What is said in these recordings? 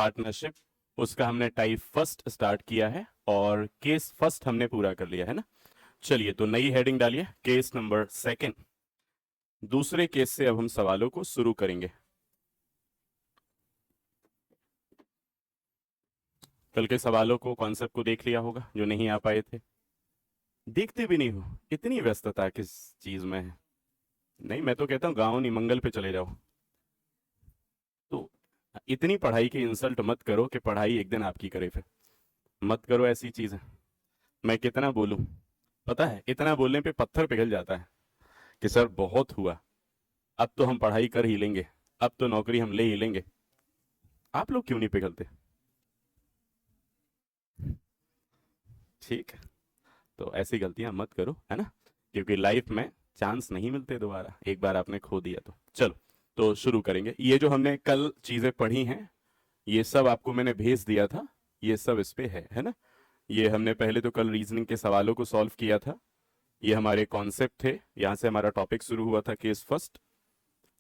Partnership, उसका हमने type first start किया है और केस फर्स्ट हमने पूरा कर लिया है ना। चलिए तो नई हेडिंग डालिए, केस नंबर सेकंड। दूसरे केस से अब हम सवालों को शुरू करेंगे। कल के सवालों को, कॉन्सेप्ट को देख लिया होगा जो नहीं आ पाए थे। देखते भी नहीं हो, इतनी व्यस्तता किस चीज में है। नहीं, मैं तो कहता हूँ गाँव नहीं, मंगल पे चले जाओ। तो इतनी पढ़ाई की इंसल्ट मत करो कि पढ़ाई एक दिन आपकी करे, फिर मत करो ऐसी चीजें। मैं कितना बोलूं, पता है इतना बोलने पे पत्थर पिघल जाता है कि सर बहुत हुआ, अब तो हम पढ़ाई कर ही लेंगे, अब तो नौकरी हम ले ही लेंगे। आप लोग क्यों नहीं पिघलते? ठीक है, तो ऐसी गलतियां मत करो, है ना, क्योंकि लाइफ में चांस नहीं मिलते दोबारा, एक बार आपने खो दिया तो। चलो तो शुरू करेंगे। ये जो हमने कल चीजें पढ़ी हैं, ये सब आपको मैंने भेज दिया था, ये सब इस पे है ना। ये हमने पहले तो कल रीजनिंग के सवालों को सॉल्व किया था, ये हमारे कॉन्सेप्ट थे, यहां से हमारा टॉपिक शुरू हुआ था। केस फर्स्ट,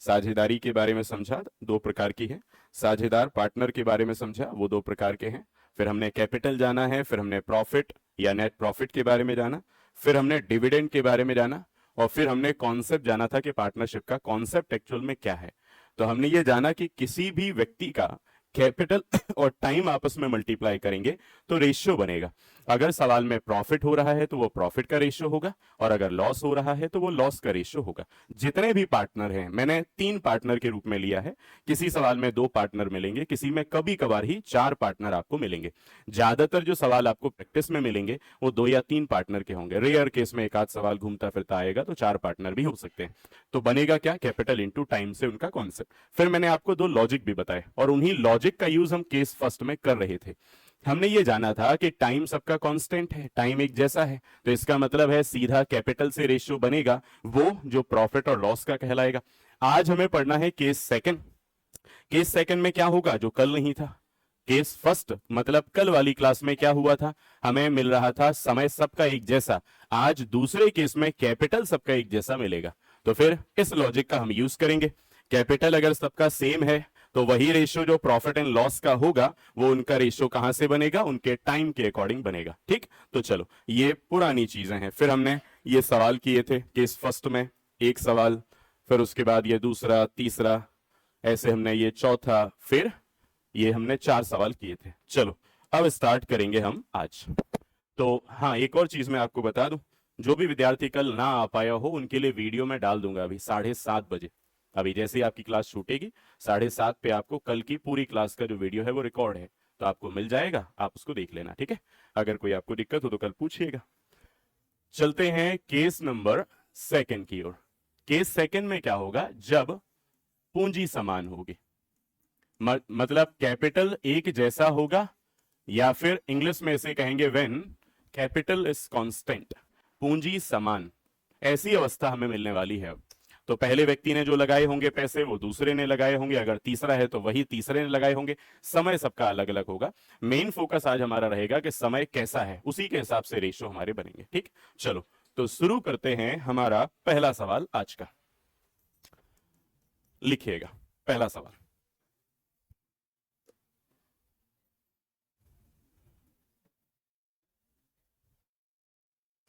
साझेदारी के बारे में समझा, दो प्रकार की है। साझेदार पार्टनर के बारे में समझा, वो दो प्रकार के हैं। फिर हमने कैपिटल जाना है, फिर हमने प्रॉफिट या नेट प्रॉफिट के बारे में जाना, फिर हमने डिविडेंड के बारे में जाना, और फिर हमने कॉन्सेप्ट जाना था कि पार्टनरशिप का कॉन्सेप्ट एक्चुअल में क्या है। तो हमने ये जाना कि किसी भी व्यक्ति का कैपिटल और टाइम आपस में मल्टीप्लाई करेंगे तो रेशियो बनेगा। अगर सवाल में प्रॉफिट हो रहा है तो वो प्रॉफिट का रेशियो होगा, और अगर लॉस हो रहा है तो वो लॉस का रेशियो होगा। जितने भी पार्टनर हैं, मैंने 3 पार्टनर के रूप में लिया है। किसी सवाल में 2 पार्टनर मिलेंगे, किसी में कभी कभार ही 4 पार्टनर आपको मिलेंगे। ज्यादातर जो सवाल आपको प्रैक्टिस में मिलेंगे वो 2 या 3 पार्टनर के होंगे। रेयर केस में एक आध सवाल घूमता फिरता आएगा तो 4 पार्टनर भी हो सकते हैं। तो बनेगा क्या, कैपिटल इंटू टाइम से उनका कॉन्सेप्ट। फिर मैंने आपको 2 लॉजिक भी बताए, और उन्हीं लॉजिक का यूज हम केस फर्स्ट में कर रहे थे। हमने ये जाना था कि टाइम सबका कांस्टेंट है, टाइम एक जैसा है, तो इसका मतलब है सीधा कैपिटल से रेशियो बनेगा वो जो प्रॉफिट और लॉस का कहलाएगा। आज हमें पढ़ना है केस सेकंड। केस सेकंड में क्या होगा जो कल नहीं था। केस फर्स्ट मतलब कल वाली क्लास में क्या हुआ था, हमें मिल रहा था समय सबका एक जैसा। आज दूसरे केस में कैपिटल सबका एक जैसा मिलेगा, तो फिर इस लॉजिक का हम यूज करेंगे। कैपिटल अगर सबका सेम है तो वही रेशियो जो प्रॉफिट एंड लॉस का होगा वो उनका रेशियो कहां से बनेगा, उनके टाइम के अकॉर्डिंग बनेगा। ठीक, तो चलो ये पुरानी चीजें हैं। फिर हमने ये सवाल किए थे केस फर्स्ट में, एक सवाल, फिर उसके बाद ये दूसरा, तीसरा, ऐसे हमने ये चौथा, फिर ये हमने 4 सवाल किए थे। चलो अब स्टार्ट करेंगे हम आज। तो हाँ, एक और चीज मैं आपको बता दूं, जो भी विद्यार्थी कल ना आ पाया हो उनके लिए वीडियो में डाल दूंगा अभी 7:30 बजे। अभी जैसे ही आपकी क्लास छूटेगी 7:30 पे आपको कल की पूरी क्लास का जो वीडियो है वो रिकॉर्ड है, तो आपको मिल जाएगा, आप उसको देख लेना। ठीक है, अगर कोई आपको दिक्कत हो तो कल पूछिएगा। चलते हैं केस नंबर सेकंड की ओर। केस सेकंड में क्या होगा, जब पूंजी समान होगी, मतलब कैपिटल एक जैसा होगा, या फिर इंग्लिश में इसे कहेंगे व्हेन कैपिटल इज कांस्टेंट, पूंजी समान। ऐसी अवस्था हमें मिलने वाली है। तो पहले व्यक्ति ने जो लगाए होंगे पैसे वो दूसरे ने लगाए होंगे, अगर तीसरा है तो वही तीसरे ने लगाए होंगे। समय सबका अलग अलग होगा। मेन फोकस आज हमारा रहेगा कि समय कैसा है, उसी के हिसाब से रेशियो हमारे बनेंगे। ठीक, चलो तो शुरू करते हैं हमारा पहला सवाल आज का। लिखिएगा पहला सवाल।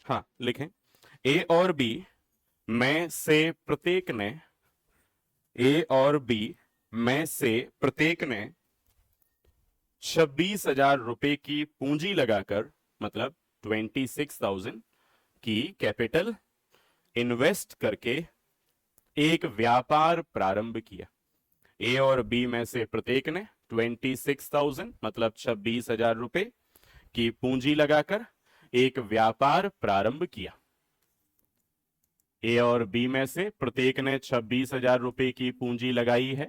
हाँ लिखें, ए और बी में से प्रत्येक ने, ए और बी में से प्रत्येक ने 26,000 रुपए की पूंजी लगाकर, मतलब 26,000 की कैपिटल इन्वेस्ट करके एक व्यापार प्रारंभ किया। ए और बी में से प्रत्येक ने 26,000 मतलब 26,000 रुपए की पूंजी लगाकर एक व्यापार प्रारंभ किया। ए और बी में से प्रत्येक ने 26,000 रुपए की पूंजी लगाई है।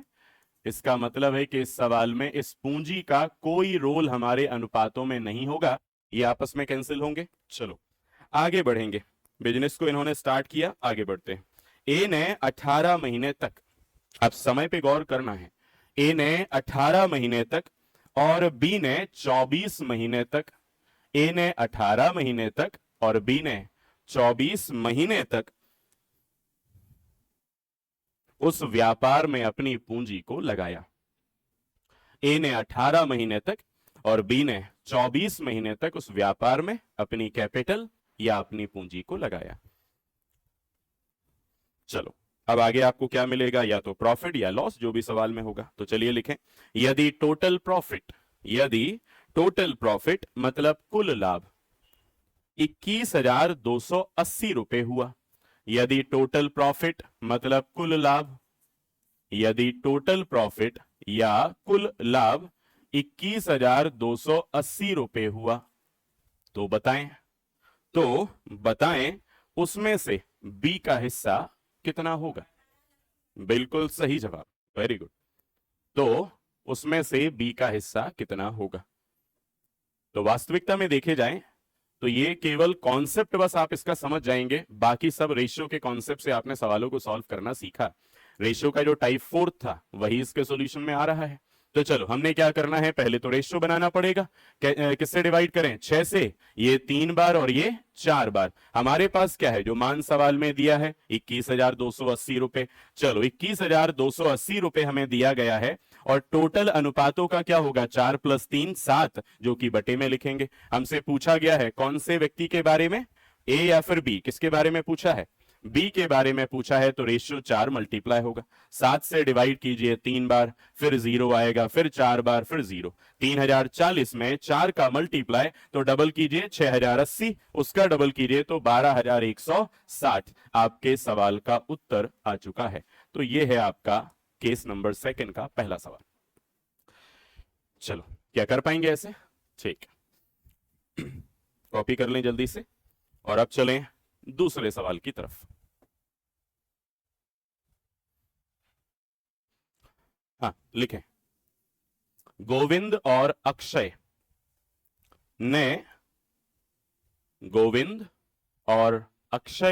इसका मतलब है कि इस सवाल में इस पूंजी का कोई रोल हमारे अनुपातों में नहीं होगा, ये आपस में कैंसिल होंगे। चलो आगे बढ़ेंगे, बिजनेस को इन्होंने स्टार्ट किया, आगे बढ़ते हैं। ए ने 18 महीने तक, अब समय पे गौर करना है, ए ने 18 महीने तक और बी ने 24 महीने तक, ए ने 18 महीने तक और बी ने 24 महीने तक उस व्यापार में अपनी पूंजी को लगाया। ए ने 18 महीने तक और बी ने 24 महीने तक उस व्यापार में अपनी कैपिटल या अपनी पूंजी को लगाया। चलो अब आगे आपको क्या मिलेगा, या तो प्रॉफिट या लॉस, जो भी सवाल में होगा। तो चलिए लिखें, यदि टोटल प्रॉफिट मतलब कुल लाभ 21,280 रुपए हुआ। यदि टोटल प्रॉफिट मतलब कुल लाभ, यदि टोटल प्रॉफिट या कुल लाभ 21,280 रुपए हुआ, तो बताएं उसमें से बी का हिस्सा कितना होगा। बिल्कुल सही जवाब, वेरी गुड। तो उसमें से बी का हिस्सा कितना होगा। तो वास्तविकता में देखे जाएं तो ये केवल कॉन्सेप्ट, बस आप इसका समझ जाएंगे, बाकी सब रेशियो के कॉन्सेप्ट से आपने सवालों को सॉल्व करना सीखा। रेशियो का जो टाइप 4 था वही इसके सॉल्यूशन में आ रहा है। तो चलो हमने क्या करना है, पहले तो रेशियो बनाना पड़ेगा। किससे डिवाइड करें, 6 से। ये 3 बार और ये 4 बार। हमारे पास क्या है, जो मान सवाल में दिया है 21,280 रुपए। चलो 21,280 रुपए हमें दिया गया है और टोटल अनुपातों का क्या होगा, 4 + 3 7, जो कि बटे में लिखेंगे। हमसे पूछा गया है कौन से व्यक्ति के बारे में, ए या फिर बी, किसके बारे में पूछा है, बी के बारे में पूछा है। तो रेशियो 4 मल्टीप्लाई होगा, 7 से डिवाइड कीजिए 3 बार, फिर 0 आएगा, फिर 4 बार, फिर 0। 3040 में 4 का मल्टीप्लाई, तो डबल कीजिए 6080, उसका डबल कीजिए तो 12,160। आपके सवाल का उत्तर आ चुका है। तो यह है आपका केस नंबर 2 का पहला सवाल। चलो क्या कर पाएंगे ऐसे, ठीक, कॉपी कर लें जल्दी से और अब चलें दूसरे सवाल की तरफ। हाँ लिखें, गोविंद और अक्षय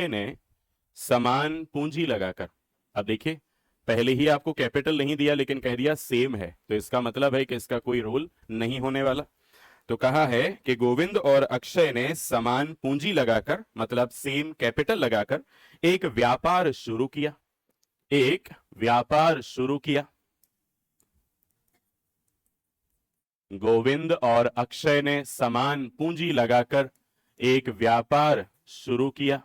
ने समान पूंजी लगाकर, अब देखिए पहले ही आपको कैपिटल नहीं दिया लेकिन कह दिया सेम है, तो इसका मतलब है कि इसका कोई रोल नहीं होने वाला। तो कहा है कि गोविंद और अक्षय ने समान पूंजी लगाकर, मतलब सेम कैपिटल लगाकर, एक व्यापार शुरू किया। गोविंद और अक्षय ने समान पूंजी लगाकर एक व्यापार शुरू किया,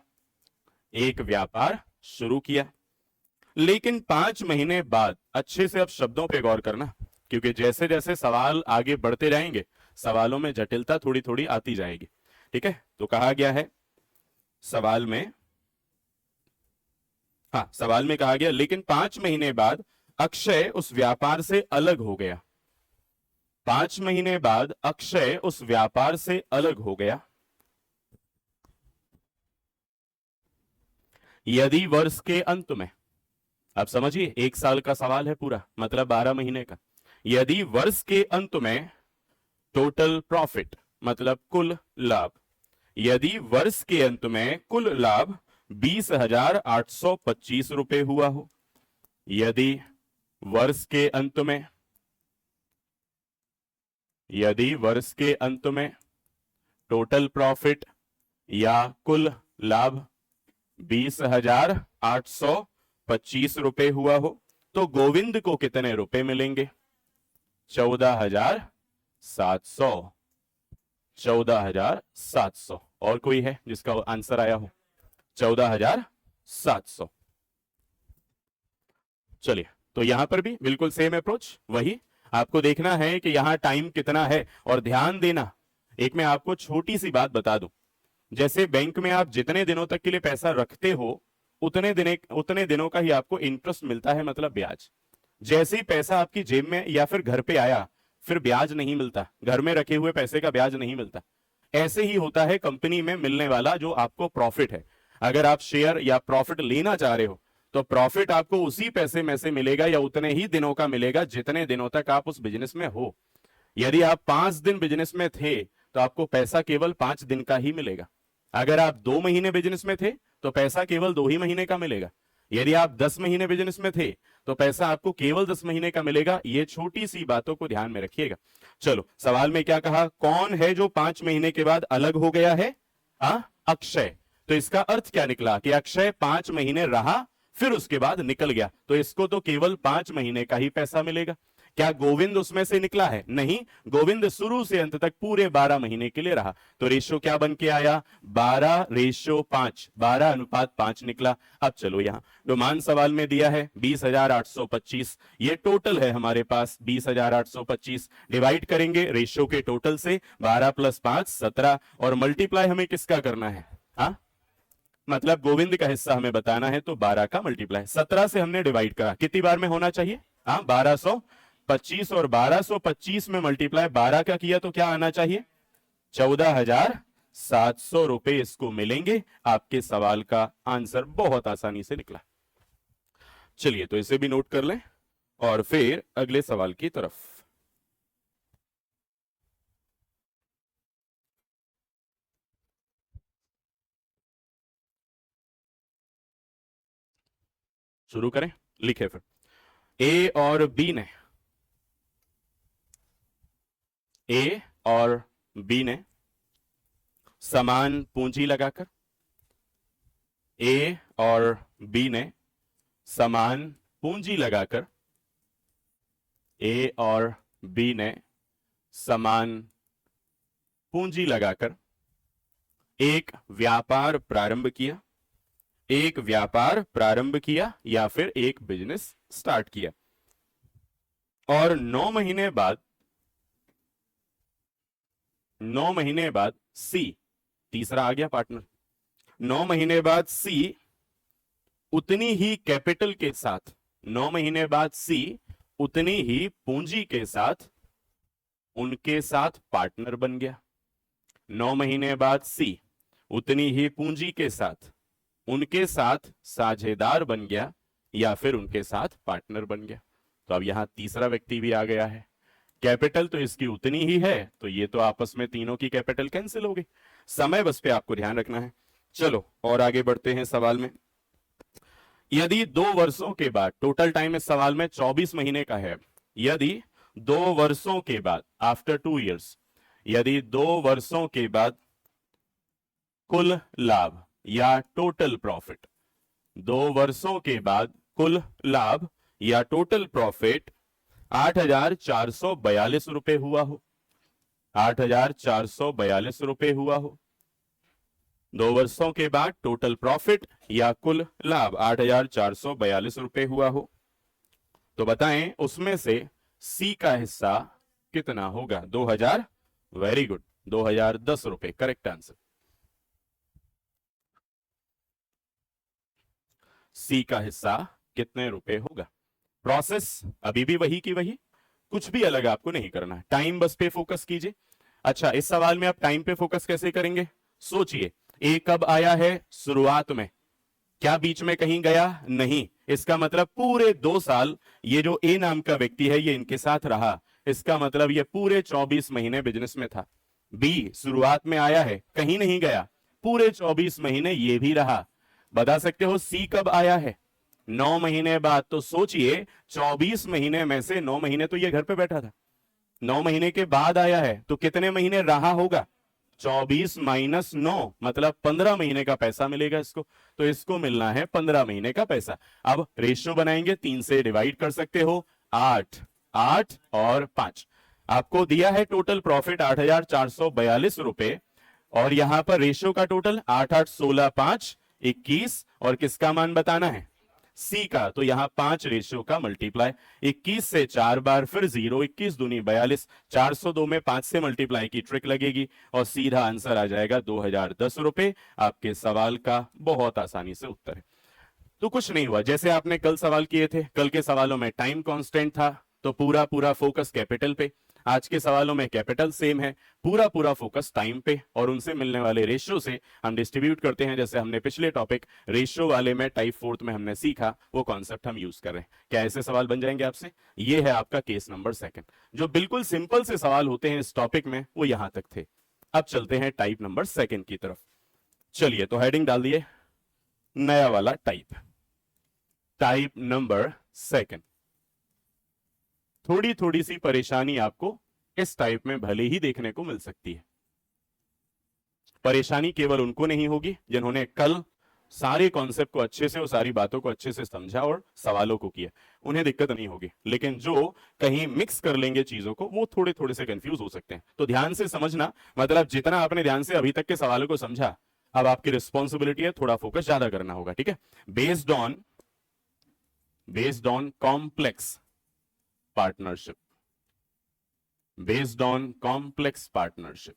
लेकिन 5 महीने बाद, अच्छे से अब शब्दों पे गौर करना, क्योंकि जैसे जैसे सवाल आगे बढ़ते जाएंगे सवालों में जटिलता थोड़ी थोड़ी आती जाएगी, ठीक है। तो कहा गया है सवाल में कहा गया, लेकिन 5 महीने बाद अक्षय उस व्यापार से अलग हो गया। 5 महीने बाद अक्षय उस व्यापार से अलग हो गया। यदि वर्ष के अंत में, अब समझिए 1 साल का सवाल है पूरा, मतलब 12 महीने का। यदि वर्ष के अंत में टोटल प्रॉफिट मतलब कुल लाभ, यदि वर्ष के अंत में कुल लाभ 20,825 रुपए हुआ हो, यदि वर्ष के अंत में टोटल प्रॉफिट या कुल लाभ 20,825 रुपए हुआ हो, तो गोविंद को कितने रुपए मिलेंगे, 14,700। 14,700। और कोई है जिसका आंसर आया हो, 14,700। चलिए, तो यहां पर भी बिल्कुल सेम अप्रोच, वही आपको देखना है कि यहां टाइम कितना है। और ध्यान देना, एक मैं आपको छोटी सी बात बता दूं, जैसे बैंक में आप जितने दिनों तक के लिए पैसा रखते हो उतने दिनों का ही आपको इंटरेस्ट मिलता है, मतलब ब्याज। जैसे ही पैसा आपकी जेब में या फिर घर पे आया फिर ब्याज नहीं मिलता, घर में रखे हुए पैसे का ब्याज नहीं मिलता। ऐसे ही होता है कंपनी में मिलने वाला जो आपको प्रॉफिट है। अगर आप शेयर या प्रॉफिट लेना चाह रहे हो तो प्रॉफिट आपको उसी पैसे में से मिलेगा या उतने ही दिनों का मिलेगा जितने दिनों तक आप उस बिजनेस में हो। यदि आप 5 दिन बिजनेस में थे तो आपको पैसा केवल 5 दिन का ही मिलेगा। अगर आप 2 महीने बिजनेस में थे तो पैसा केवल 2 ही महीने का मिलेगा। यदि आप 10 महीने बिजनेस में थे तो पैसा आपको केवल 10 महीने का मिलेगा। ये छोटी सी बातों को ध्यान में रखिएगा। चलो, सवाल में क्या कहा, कौन है जो 5 महीने के बाद अलग हो गया है? अक्षय। तो इसका अर्थ क्या निकला कि अक्षय 5 महीने रहा फिर उसके बाद निकल गया, तो इसको तो केवल 5 महीने का ही पैसा मिलेगा। क्या गोविंद उसमें से निकला है? नहीं, गोविंद शुरू से अंत तक पूरे 12 महीने के लिए रहा। तो रेशो क्या बन के आया? 12:5, 12:5 निकला। अब चलो यहां रोमान सवाल में दिया है 20,825, ये टोटल है हमारे पास 20,825। डिवाइड करेंगे रेशो के टोटल से, 12 + 5 17, और मल्टीप्लाई हमें किसका करना है? हाँ, मतलब गोविंद का हिस्सा हमें बताना है, तो 12 का मल्टीप्लाई 17 से हमने डिवाइड करा, कितनी बार में होना चाहिए? हाँ, 1225, और 1225 में मल्टीप्लाई 12 का किया तो क्या आना चाहिए? 14,700 रुपए इसको मिलेंगे। आपके सवाल का आंसर बहुत आसानी से निकला। चलिए तो इसे भी नोट कर लें और फिर अगले सवाल की तरफ। शुरू करें, लिखे फिर। ए और बी ने समान पूंजी लगाकर, ए और बी ने समान पूंजी लगाकर, ए और बी ने समान पूंजी लगाकर एक व्यापार प्रारंभ किया, एक व्यापार प्रारंभ किया या फिर एक बिजनेस स्टार्ट किया, और 9 महीने बाद, 9 महीने बाद सी, तीसरा आ गया पार्टनर, 9 महीने बाद सी उतनी ही कैपिटल के साथ, 9 महीने बाद सी उतनी ही पूंजी के साथ उनके साथ पार्टनर बन गया। 9 महीने बाद सी उतनी ही पूंजी के साथ उनके साथ साझेदार बन गया या फिर उनके साथ पार्टनर बन गया। तो अब यहां तीसरा व्यक्ति भी आ गया है। कैपिटल तो इसकी उतनी ही है, तो ये तो आपस में तीनों की कैपिटल कैंसिल हो गई। समय बस पे आपको ध्यान रखना है। चलो और आगे बढ़ते हैं सवाल में। यदि 2 वर्षों के बाद, टोटल टाइम इस सवाल में 24 महीने का है, यदि 2 वर्षों के बाद, आफ्टर 2 इयर्स, यदि 2 वर्षों के बाद कुल लाभ या टोटल प्रॉफिट, 2 वर्षों के बाद कुल लाभ या टोटल प्रॉफिट 8,442 रुपए हुआ हो, 8,442 रुपए हुआ हो, 2 वर्षों के बाद टोटल प्रॉफिट या कुल लाभ 8,442 रुपए हुआ हो, तो बताएं उसमें से सी का हिस्सा कितना होगा? 2,000। वेरी गुड, 2,010 रुपए करेक्ट आंसर। सी का हिस्सा कितने रुपए होगा? प्रोसेस अभी भी वही की वही, कुछ भी अलग आपको नहीं करना, टाइम बस पे फोकस कीजिए। अच्छा, इस सवाल में आप टाइम पे फोकस कैसे करेंगे? सोचिए, ए कब आया है? शुरुआत में। क्या बीच में कहीं गया? नहीं। इसका मतलब पूरे 2 साल ये जो ए नाम का व्यक्ति है ये इनके साथ रहा, इसका मतलब ये पूरे 24 महीने बिजनेस में था। बी शुरुआत में आया है, कहीं नहीं गया, पूरे 24 महीने ये भी रहा। बता सकते हो सी कब आया है? 9 महीने बाद। तो सोचिए 24 महीने में से 9 महीने तो ये घर पे बैठा था, 9 महीने के बाद आया है, तो कितने महीने रहा होगा? 24 - 9 मतलब 15 महीने का पैसा मिलेगा इसको। तो इसको मिलना है 15 महीने का पैसा। अब रेशियो बनाएंगे, 3 से डिवाइड कर सकते हो, 8, 8 और 5। आपको दिया है टोटल प्रॉफिट 8,442 रुपए, और यहां पर रेशियो का टोटल 8, 8, 16, 5, 21, और किसका मान बताना है? सी का। तो यहां 5 रेशियो का मल्टीप्लाई, 21 से 4 बार, फिर 0, 21 दूनी 42, 402 में 5 से मल्टीप्लाई की ट्रिक लगेगी और सीधा आंसर आ जाएगा 2,010 रुपए। आपके सवाल का बहुत आसानी से उत्तर है। तो कुछ नहीं हुआ, जैसे आपने कल सवाल किए थे, कल के सवालों में टाइम कांस्टेंट था तो पूरा पूरा फोकस कैपिटल पे। आज के सवालों में कैपिटल सेम है, पूरा पूरा फोकस टाइम पे, और उनसे मिलने वाले रेशियो से हम डिस्ट्रीब्यूट करते हैं, जैसे हमने पिछले टॉपिक रेशियो वाले में टाइप 4 में हमने सीखा, वो कॉन्सेप्ट हम यूज कर रहे हैं। क्या ऐसे सवाल बन जाएंगे आपसे? ये है आपका केस नंबर 2। जो बिल्कुल सिंपल से सवाल होते हैं इस टॉपिक में वो यहां तक थे। अब चलते हैं टाइप नंबर 2 की तरफ। चलिए तो हेडिंग डाल दिए, नया वाला टाइप, टाइप नंबर 2। थोड़ी थोड़ी सी परेशानी आपको इस टाइप में भले ही देखने को मिल सकती है। परेशानी केवल उनको नहीं होगी जिन्होंने कल सारे कॉन्सेप्ट को अच्छे से और सारी बातों को अच्छे से समझा और सवालों को किया, उन्हें दिक्कत नहीं होगी। लेकिन जो कहीं मिक्स कर लेंगे चीजों को, वो थोड़े थोड़े से कंफ्यूज हो सकते हैं। तो ध्यान से समझना, मतलब जितना आपने ध्यान से अभी तक के सवालों को समझा, अब आपकी रिस्पॉन्सिबिलिटी है थोड़ा फोकस ज्यादा करना होगा, ठीक है। Based on complex partnership, based on complex partnership,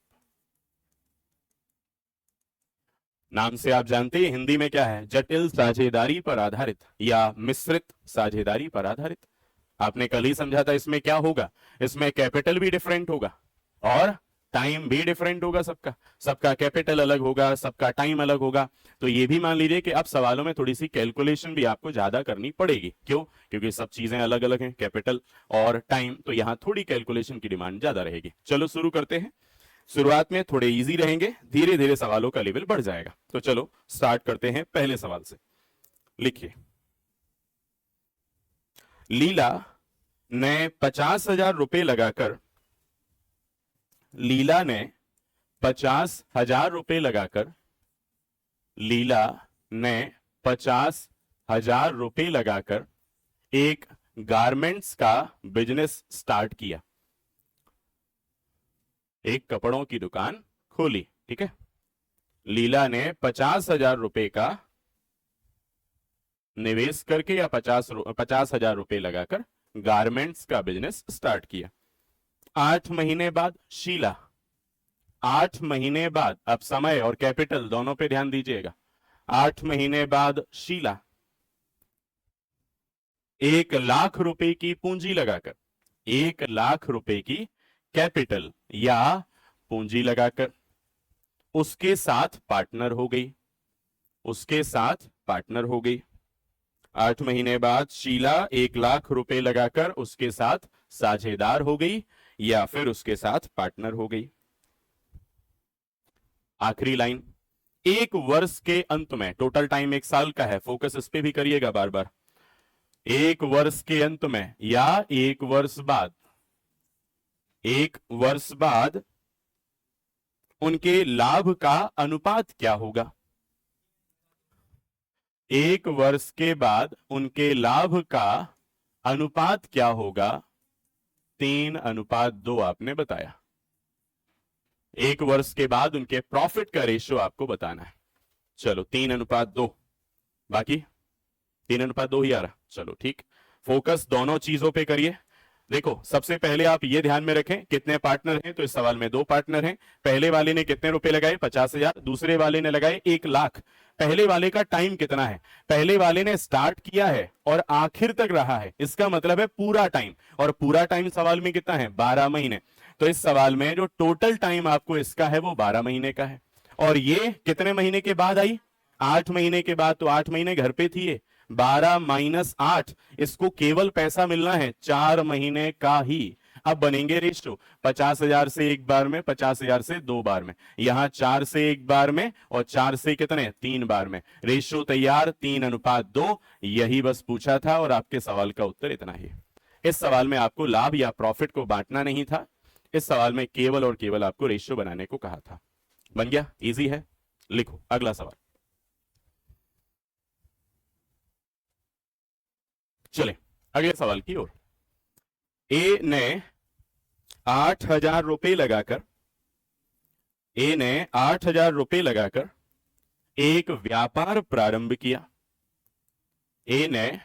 नाम से आप जानते हैं हिंदी में क्या है, जटिल साझेदारी पर आधारित या मिश्रित साझेदारी पर आधारित। आपने कल ही समझा था इसमें क्या होगा, इसमें कैपिटल भी डिफरेंट होगा और टाइम भी डिफरेंट होगा, सबका कैपिटल अलग होगा, सबका टाइम अलग होगा। तो ये भी मान लीजिए कि अब सवालों में थोड़ी सी कैलकुलेशन भी आपको ज्यादा करनी पड़ेगी। क्यों? क्योंकि सब चीजें अलग अलग हैं, कैपिटल और टाइम, तो यहां थोड़ी कैलकुलेशन की डिमांड ज्यादा रहेगी। चलो शुरू करते हैं। शुरुआत में थोड़े इजी रहेंगे, धीरे धीरे सवालों का लेवल बढ़ जाएगा। तो चलो स्टार्ट करते हैं पहले सवाल से। लिखिए, लीला ने 50,000 रुपए लगाकर, लीला ने 50,000 रुपए लगाकर, लीला ने 50,000 रुपए लगाकर एक गारमेंट्स का बिजनेस स्टार्ट किया, एक कपड़ों की दुकान खोली, ठीक है। लीला ने 50,000 रुपए का निवेश करके या 50,000 रुपए लगाकर गारमेंट्स का बिजनेस स्टार्ट किया। 8 महीने बाद शीला, 8 महीने बाद, अब समय और कैपिटल दोनों पे ध्यान दीजिएगा, 8 महीने बाद शीला 1,00,000 रुपए की पूंजी लगाकर, 1,00,000 रुपए की कैपिटल या पूंजी लगाकर उसके साथ पार्टनर हो गई, उसके साथ पार्टनर हो गई। 8 महीने बाद शीला 1,00,000 रुपए लगाकर उसके साथ साझेदार हो गई या फिर उसके साथ पार्टनर हो गई। आखिरी लाइन, 1 वर्ष के अंत में, टोटल टाइम 1 साल का है, फोकस इस पे भी करिएगा बार बार। 1 वर्ष के अंत में या 1 वर्ष बाद, 1 वर्ष बाद उनके लाभ का अनुपात क्या होगा? 1 वर्ष के बाद उनके लाभ का अनुपात क्या होगा? 3:2 आपने बताया। 1 वर्ष के बाद उनके प्रॉफिट का रेशियो आपको बताना है। चलो 3:2, बाकी 3:2 ही आ रहा। चलो ठीक, फोकस दोनों चीजों पे करिए। देखो सबसे पहले आप ये ध्यान में रखें, कितने पार्टनर हैं, तो इस सवाल में 2 पार्टनर हैं। पहले वाले ने कितने रुपए लगाए? 50,000। दूसरे वाले ने लगाए 1,00,000। पहले वाले का टाइम कितना है? पहले वाले ने स्टार्ट किया है और आखिर तक रहा है, इसका मतलब है पूरा टाइम। और पूरा टाइम सवाल में कितना है? 12 महीने। तो इस सवाल में जो टोटल टाइम आपको इसका है वो 12 महीने का है। और ये कितने महीने के बाद आई? 8 महीने के बाद। तो 8 महीने घर पे थी ये, 12 - 8, इसको केवल पैसा मिलना है 4 महीने का ही। अब बनेंगे रेशियो, 50,000 से 1 बार में, 50,000 से 2 बार में, यहां 4 से 1 बार में और 4 से कितने? 3 बार में। रेशियो तैयार, 3:2। यही बस पूछा था और आपके सवाल का उत्तर इतना ही। इस सवाल में आपको लाभ या प्रॉफिट को बांटना नहीं था, इस सवाल में केवल और केवल आपको रेशियो बनाने को कहा था। बन गया? इजी है। लिखो अगला सवाल। चले अगले सवाल की ओर। ए ने 8,000 रुपए लगाकर, ए ने 8,000 रुपए लगाकर एक व्यापार प्रारंभ किया। ए ने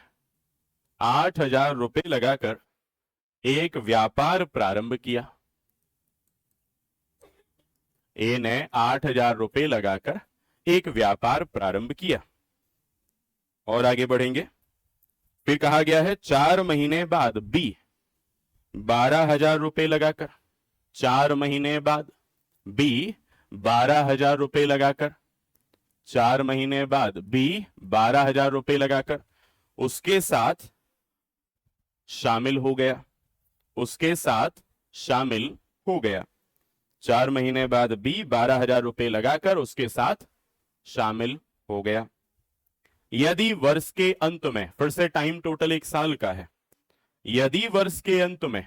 8,000 रुपए लगाकर एक व्यापार प्रारंभ किया। ए ने 8,000 रुपए लगाकर एक व्यापार प्रारंभ किया। और आगे बढ़ेंगे, फिर कहा गया है 4 महीने बाद बी 12,000 रुपए लगाकर, 4 महीने बाद बी 12,000 रुपए लगाकर, 4 महीने बाद बी 12,000 रुपए लगाकर उसके साथ शामिल हो गया, उसके साथ शामिल हो गया। 4 महीने बाद बी 12,000 रुपए लगाकर उसके साथ शामिल हो गया। यदि वर्ष के अंत में, फिर से टाइम टोटल 1 साल का है, यदि वर्ष के अंत में,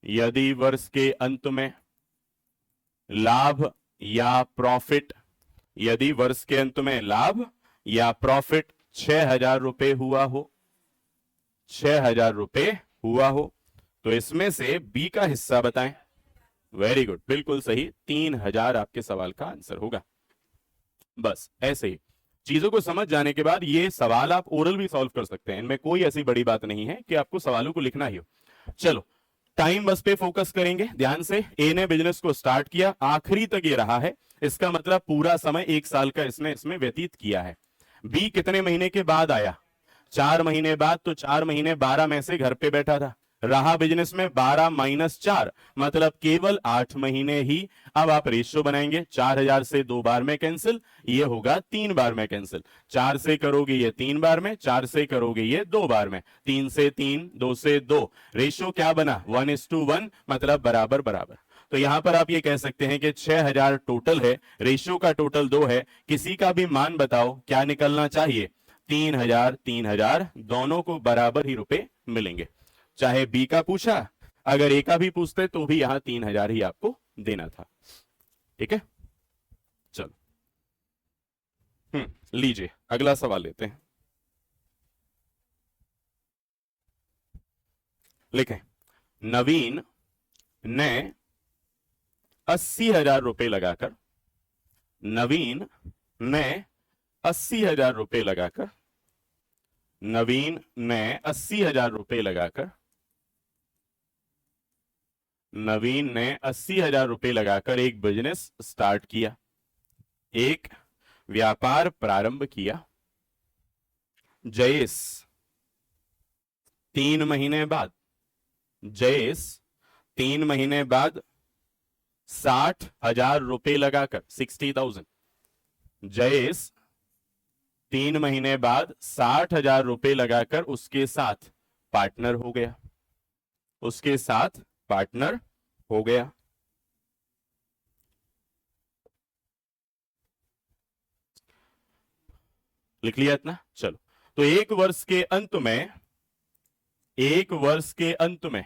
यदि वर्ष के अंत में लाभ या प्रॉफिट यदि वर्ष के अंत में लाभ या प्रॉफिट 6,000 रुपए हुआ हो, 6,000 रुपए हुआ हो, तो इसमें से बी का हिस्सा बताएं। वेरी गुड, बिल्कुल सही, 3,000 आपके सवाल का आंसर होगा। बस ऐसे ही चीजों को समझ जाने के बाद ये सवाल आप ओरल भी सॉल्व कर सकते हैं, इनमें कोई ऐसी बड़ी बात नहीं है कि आपको सवालों को लिखना ही हो। चलो टाइम बस पे फोकस करेंगे ध्यान से। ए ने बिजनेस को स्टार्ट किया, आखिरी तक ये रहा है, इसका मतलब पूरा समय 1 साल का इसने इसमें व्यतीत किया है। बी कितने महीने के बाद आया? 4 महीने बाद, तो 4 महीने 12 में से घर पे बैठा था, रहा बिजनेस में 12 माइनस 4 मतलब केवल 8 महीने ही। अब आप रेशियो बनाएंगे, 4,000 से 2 बार में कैंसिल, ये होगा 3 बार में कैंसिल। 4 से करोगे ये 3 बार में, 4 से करोगे ये 2 बार में, 3 से 3, 2 से 2, रेशियो क्या बना? 1:1 मतलब बराबर बराबर। तो यहां पर आप ये कह सकते हैं कि 6,000 टोटल है, रेशियो का टोटल 2 है। किसी का भी मान बताओ क्या निकलना चाहिए? 3,000 3,000 दोनों को बराबर ही रुपए मिलेंगे। चाहे बी का पूछा, अगर ए का भी पूछते तो भी यहां 3,000 ही आपको देना था। ठीक है, चलो लीजिए अगला सवाल लेते हैं। लिखें, नवीन ने 80,000 रुपए लगाकर, नवीन ने 80,000 रुपए लगाकर, नवीन ने 80,000 रुपए लगाकर, नवीन ने 80,000 रुपए लगाकर एक बिजनेस स्टार्ट किया, एक व्यापार प्रारंभ किया। जयेश 3 महीने बाद, जयेश 3 महीने बाद 60,000 रुपए लगाकर, 60,000, जयेश 3 महीने बाद 60,000 रुपए लगाकर उसके साथ पार्टनर हो गया, उसके साथ पार्टनर हो गया। लिख लिया इतना? चलो, तो एक वर्ष के अंत में, एक वर्ष के अंत में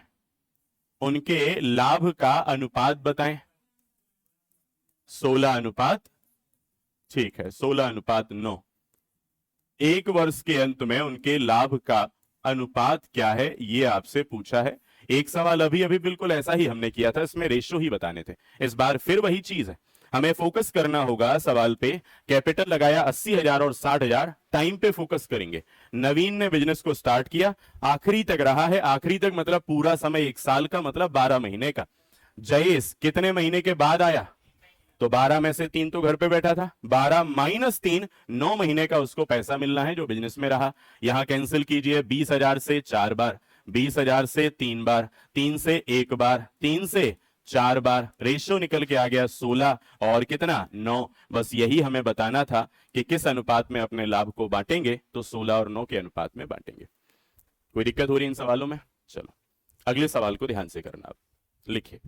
उनके लाभ का अनुपात बताएं। 16 अनुपात, ठीक है, 16:9। एक वर्ष के अंत में उनके लाभ का अनुपात क्या है, ये आपसे पूछा है। एक सवाल अभी अभी बिल्कुल ऐसा ही हमने किया था, इसमें रेशियो ही बताने थे। इस बार फिर वही चीज है, हमें फोकस करना होगा सवाल पे। कैपिटल लगाया 80,000 और 60,000, टाइम पे फोकस करेंगे। नवीन ने बिजनेस को स्टार्ट किया, आखिरी तक रहा है, आखिरी तक मतलब पूरा समय 1 साल का मतलब 12 महीने का। जयेश कितने महीने के बाद आया? तो 12 में से 3 तो घर पे बैठा था, 12 माइनस 3 9 महीने का उसको पैसा मिलना है जो बिजनेस में रहा। यहां कैंसिल कीजिए, 20,000 से 4 बार, 20,000 से 3 बार, 3 से 1 बार, 3 से 4 बार, रेशियो निकल के आ गया 16 और कितना 9। बस यही हमें बताना था कि किस अनुपात में अपने लाभ को बांटेंगे, तो 16 और 9 के अनुपात में बांटेंगे। कोई दिक्कत हो रही इन सवालों में? चलो अगले सवाल को ध्यान से करना। आप लिखिए,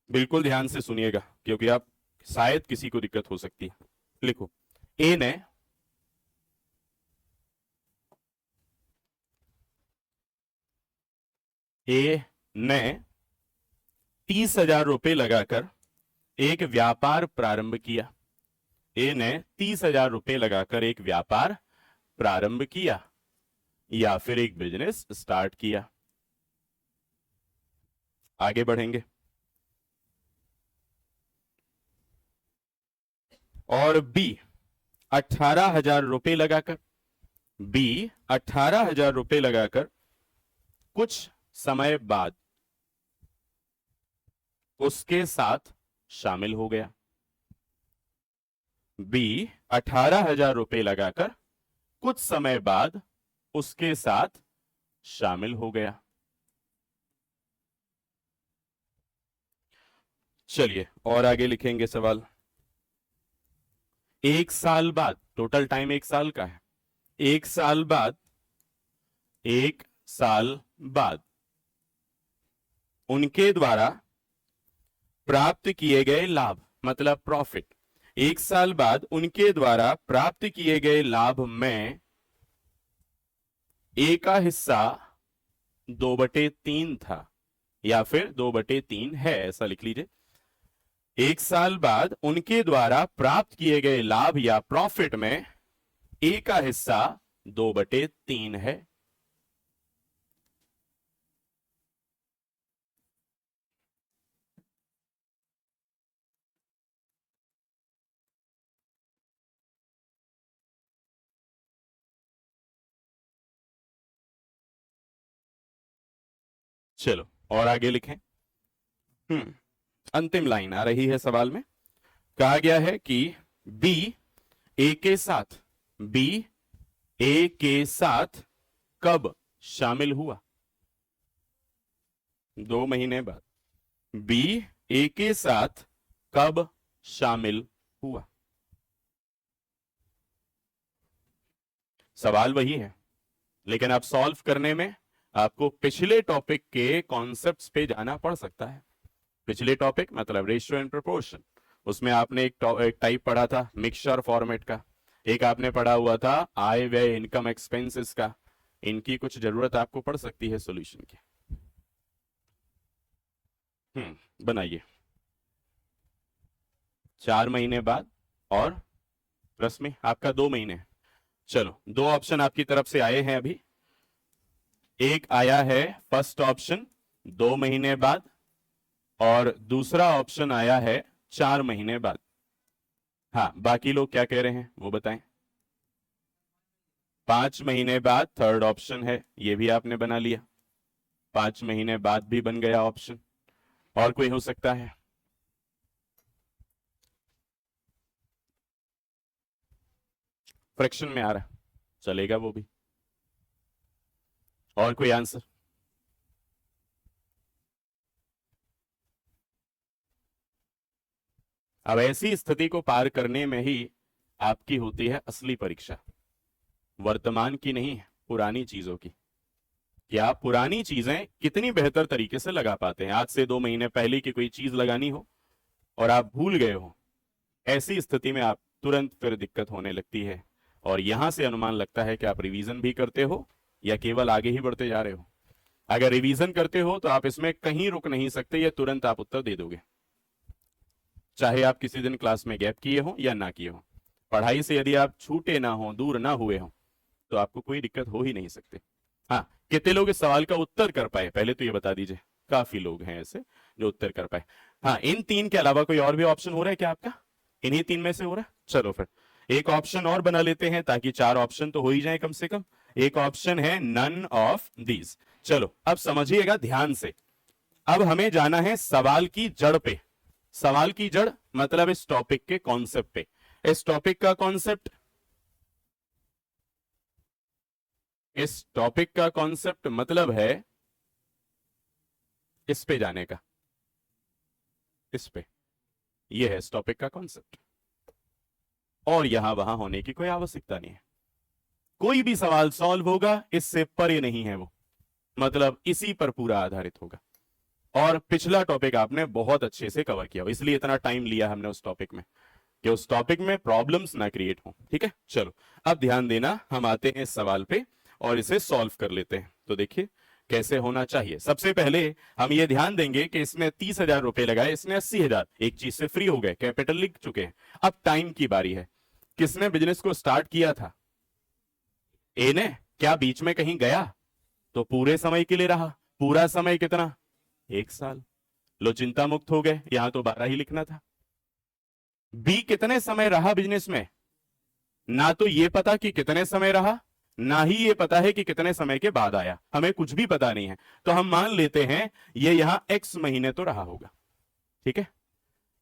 बिल्कुल ध्यान से सुनिएगा क्योंकि आप शायद किसी को दिक्कत हो सकती है। लिखो, ए ने ए ने 30,000 रुपए लगाकर एक व्यापार प्रारंभ किया। ए ने 30,000 रुपए लगाकर एक व्यापार प्रारंभ किया या फिर एक बिजनेस स्टार्ट किया। आगे बढ़ेंगे, और बी 18,000 रुपए लगाकर, बी 18,000 रुपए लगाकर कुछ समय बाद उसके साथ शामिल हो गया। बी 18,000 रुपए लगाकर कुछ समय बाद उसके साथ शामिल हो गया। चलिए और आगे लिखेंगे सवाल। 1 साल बाद, टोटल टाइम 1 साल का है, 1 साल बाद, 1 साल बाद उनके द्वारा प्राप्त किए गए लाभ मतलब प्रॉफिट, 1 साल बाद उनके द्वारा प्राप्त किए गए लाभ में ए का हिस्सा 2/3 था या फिर 2/3 है, ऐसा लिख लीजिए। एक साल बाद उनके द्वारा प्राप्त किए गए लाभ या प्रॉफिट में ए का हिस्सा 2/3 है। चलो और आगे लिखें। अंतिम लाइन आ रही है सवाल में। कहा गया है कि बी ए के साथ बी ए के साथ कब शामिल हुआ? 2 महीने बाद बी ए के साथ कब शामिल हुआ? सवाल वही है, लेकिन आप सॉल्व करने में आपको पिछले टॉपिक के कॉन्सेप्ट्स पे जाना पड़ सकता है। पिछले टॉपिक मतलब रेशियो एंड प्रोपोर्शन, उसमें आपने एक टाइप पढ़ा था मिक्सचर फॉर्मेट का, एक आपने पढ़ा हुआ था आय व्यय इनकम एक्सपेंसेस का। इनकी कुछ जरूरत आपको पड़ सकती है सॉल्यूशन की। बनाइए 4 महीने बाद और प्लस में आपका 2 महीने। चलो 2 ऑप्शन आपकी तरफ से आए हैं अभी। एक आया है फर्स्ट ऑप्शन 2 महीने बाद, और दूसरा ऑप्शन आया है 4 महीने बाद। हाँ, बाकी लोग क्या कह रहे हैं वो बताएं। 5 महीने बाद थर्ड ऑप्शन है, ये भी आपने बना लिया। 5 महीने बाद भी बन गया ऑप्शन। और कोई हो सकता है? फ्रैक्शन में आ रहा चलेगा वो भी। और कोई आंसर? अब ऐसी स्थिति को पार करने में ही आपकी होती है असली परीक्षा, वर्तमान की नहीं, पुरानी चीजों की। कि आप पुरानी चीजें कितनी बेहतर तरीके से लगा पाते हैं। आज से 2 महीने पहले की कोई चीज लगानी हो और आप भूल गए हो, ऐसी स्थिति में आप तुरंत फिर दिक्कत होने लगती है। और यहां से अनुमान लगता है कि आप रिवीजन भी करते हो या केवल आगे ही बढ़ते जा रहे हो। अगर रिवीजन करते हो तो आप इसमें कहीं रुक नहीं सकते, या तुरंत आप उत्तर दे दोगे, चाहे आप किसी दिन क्लास में गैप किए हो या ना किए हो। पढ़ाई से यदि आप छूटे ना हो, दूर ना हुए हो, तो आपको कोई दिक्कत हो ही नहीं सकती। हाँ, कितने लोग इस सवाल का उत्तर कर पाए पहले तो ये बता दीजिए। काफी लोग हैं ऐसे जो उत्तर कर पाए। हाँ, इन 3 के अलावा कोई और भी ऑप्शन हो रहा है क्या आपका? इन्हीं 3 में से हो रहा है? चलो फिर एक ऑप्शन और बना लेते हैं, ताकि 4 ऑप्शन तो हो ही जाए कम से कम। एक ऑप्शन है नन ऑफ दीज। चलो अब समझिएगा ध्यान से। अब हमें जाना है सवाल की जड़ पे। सवाल की जड़ मतलब इस टॉपिक के कॉन्सेप्ट पे। इस टॉपिक का कॉन्सेप्ट, इस टॉपिक का कॉन्सेप्ट मतलब है इस पे जाने का, इस पे। यह है इस टॉपिक का कॉन्सेप्ट, और यहां वहां होने की कोई आवश्यकता नहीं है। कोई भी सवाल सॉल्व होगा इससे परे नहीं है वो, मतलब इसी पर पूरा आधारित होगा। और पिछला टॉपिक आपने बहुत अच्छे से कवर किया, इसलिए इतना टाइम लिया हमने उस टॉपिक में, कि उस टॉपिक में प्रॉब्लम्स ना क्रिएट हो। ठीक है, चलो अब ध्यान देना, हम आते हैं इस सवाल पे और इसे सॉल्व कर लेते हैं। तो देखिए कैसे होना चाहिए। सबसे पहले हम ये ध्यान देंगे कि इसने 30,000 रुपए लगाए, इसने 80,000, एक चीज से फ्री हो गए, कैपिटल लिख चुके हैं। अब टाइम की बारी है। किसने बिजनेस को स्टार्ट किया था? ए ने। क्या बीच में कहीं गया? तो पूरे समय के लिए रहा। पूरा समय कितना? 1 साल। लो चिंता मुक्त हो गए, यहां तो 12 ही लिखना था। बी कितने समय रहा बिजनेस में? ना तो ये पता कि कितने समय रहा, ना ही ये पता है कि कितने समय के बाद आया, हमें कुछ भी पता नहीं है। तो हम मान लेते हैं ये यहां x महीने तो रहा होगा। ठीक है,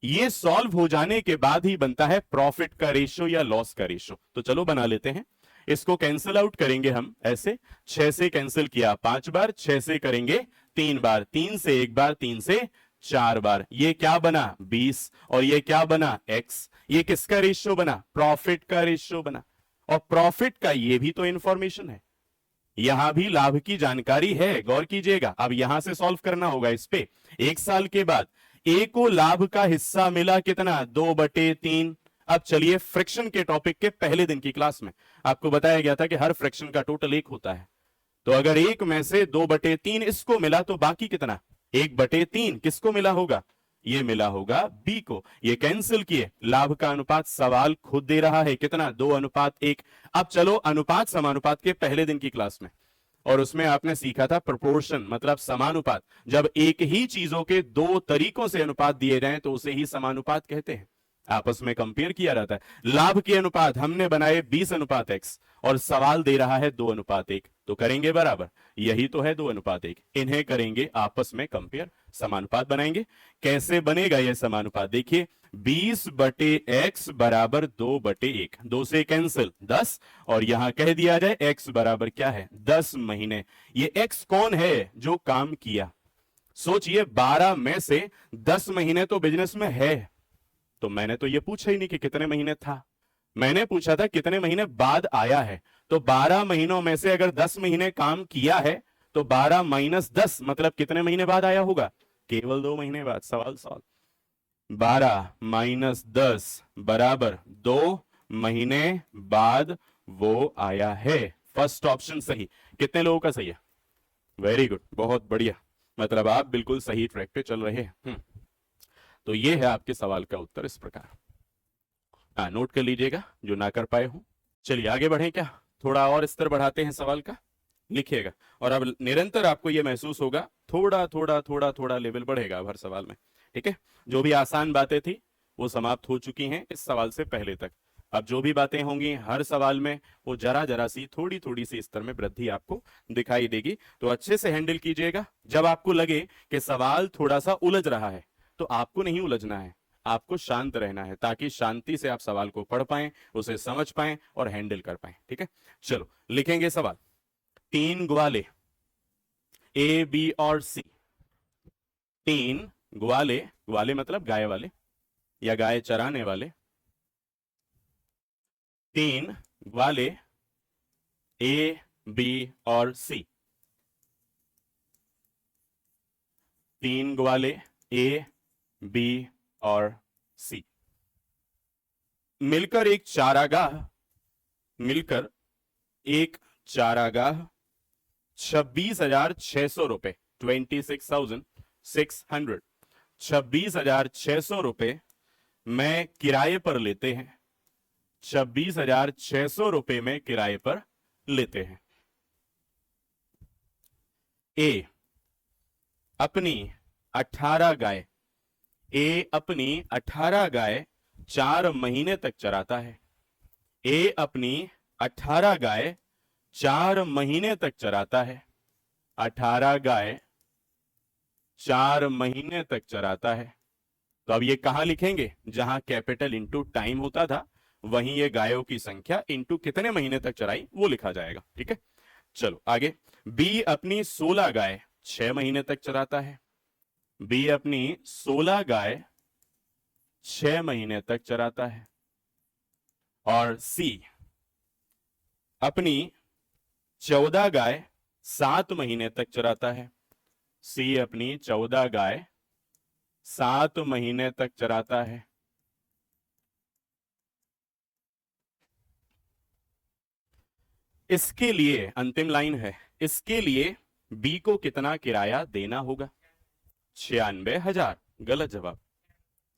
ये सॉल्व हो जाने के बाद ही बनता है प्रॉफिट का रेशियो या लॉस का रेशियो। तो चलो बना लेते हैं। इसको कैंसिल आउट करेंगे हम ऐसे। 6 से कैंसिल किया 5 बार, 6 से करेंगे 3 बार, 3 से 1 बार, 3 से 4 बार। ये क्या बना? 20। और ये क्या बना? x। ये किसका रेशियो बना? प्रॉफिट का रेशियो बना। और प्रॉफिट का ये भी तो इंफॉर्मेशन है, यहां भी लाभ की जानकारी है, गौर कीजिएगा। अब यहां से सॉल्व करना होगा इस पे। 1 साल के बाद ए को लाभ का हिस्सा मिला कितना? 2/3। अब चलिए फ्रैक्शन के टॉपिक के पहले दिन की क्लास में आपको बताया गया था कि हर फ्रैक्शन का टोटल 1 होता है। तो अगर 1 में से 2/3 इसको मिला तो बाकी कितना? 1/3 किसको मिला होगा? ये मिला होगा बी को। ये कैंसिल किए, लाभ का अनुपात सवाल खुद दे रहा है कितना, 2:1। अब चलो अनुपात समानुपात के पहले दिन की क्लास में, और उसमें आपने सीखा था प्रोपोर्शन मतलब समानुपात। जब एक ही चीजों के दो तरीकों से अनुपात दिए जाएं तो उसे ही समानुपात कहते हैं, आपस में कंपेयर किया जाता है। लाभ के अनुपात हमने बनाए 20:x और सवाल दे रहा है 2:1, तो करेंगे बराबर, यही तो है 2:1। इन्हें करेंगे आपस में कंपेयर, समानुपात बनाएंगे। कैसे बनेगा यह समानुपात, देखिए 20/x बराबर 2/1, 2 से कैंसिल 10, और यहां कह दिया जाए x बराबर क्या है 10 महीने। ये x कौन है जो काम किया, सोचिए 12 में से 10 महीने तो बिजनेस में है, तो मैंने तो ये पूछा ही नहीं कि कितने महीने था, मैंने पूछा था कितने महीने बाद आया है। तो 12 महीनों में से अगर 10 महीने काम किया है तो 12 माइनस 10 मतलब कितने महीने बाद आया होगा, केवल 2 महीने बाद। सवाल सॉल्व। 12 माइनस 10 बराबर 2 महीने बाद वो आया है। फर्स्ट ऑप्शन सही। कितने लोगों का सही है, वेरी गुड, बहुत बढ़िया, मतलब आप बिल्कुल सही ट्रैक पे चल रहे हैं। तो ये है आपके सवाल का उत्तर इस प्रकार। नोट कर लीजिएगा जो ना कर पाए हो। चलिए आगे बढ़ें, क्या थोड़ा और स्तर बढ़ाते हैं सवाल का, लिखिएगा। और अब निरंतर आपको यह महसूस होगा थोड़ा थोड़ा थोड़ा थोड़ा लेवल बढ़ेगा हर सवाल में, ठीक है। जो भी आसान बातें थी वो समाप्त हो चुकी हैं इस सवाल से पहले तक। अब जो भी बातें होंगी हर सवाल में वो जरा जरा सी थोड़ी थोड़ी सी स्तर में वृद्धि आपको दिखाई देगी, तो अच्छे से हैंडल कीजिएगा। जब आपको लगे कि सवाल थोड़ा सा उलझ रहा है तो आपको नहीं उलझना है, आपको शांत रहना है, ताकि शांति से आप सवाल को पढ़ पाएं, उसे समझ पाएं और हैंडल कर पाएं, ठीक है। चलो लिखेंगे सवाल। 3 ग्वाले ए बी और सी, 3 ग्वाले, ग्वाले मतलब गाय वाले या गाय चराने वाले, 3 ग्वाले ए बी और सी, 3 ग्वाले ए बी और सी मिलकर एक चारागाह, मिलकर एक चारागाह 26,600 रुपए, 26,600, 26,600 रुपए में किराए पर लेते हैं, 26,600 रुपए में किराए पर लेते हैं। ए अपनी 18 गाय, ए अपनी 18 गाय 4 महीने तक चराता है। ए अपनी 18 गाय 4 महीने तक चराता है। 18 गाय 4 महीने तक चराता है। तो अब ये कहां लिखेंगे, जहां कैपिटल इंटू टाइम होता था वहीं ये गायों की संख्या इंटू कितने महीने तक चराई वो लिखा जाएगा, ठीक है। चलो आगे। बी अपनी 16 गाय 6 महीने तक चराता है। बी अपनी 16 गाय 6 महीने तक चराता है। और सी अपनी 14 गाय 7 महीने तक चराता है। सी अपनी 14 गाय 7 महीने तक चराता है। इसके लिए अंतिम लाइन है, इसके लिए बी को कितना किराया देना होगा, 96,000। गलत जवाब,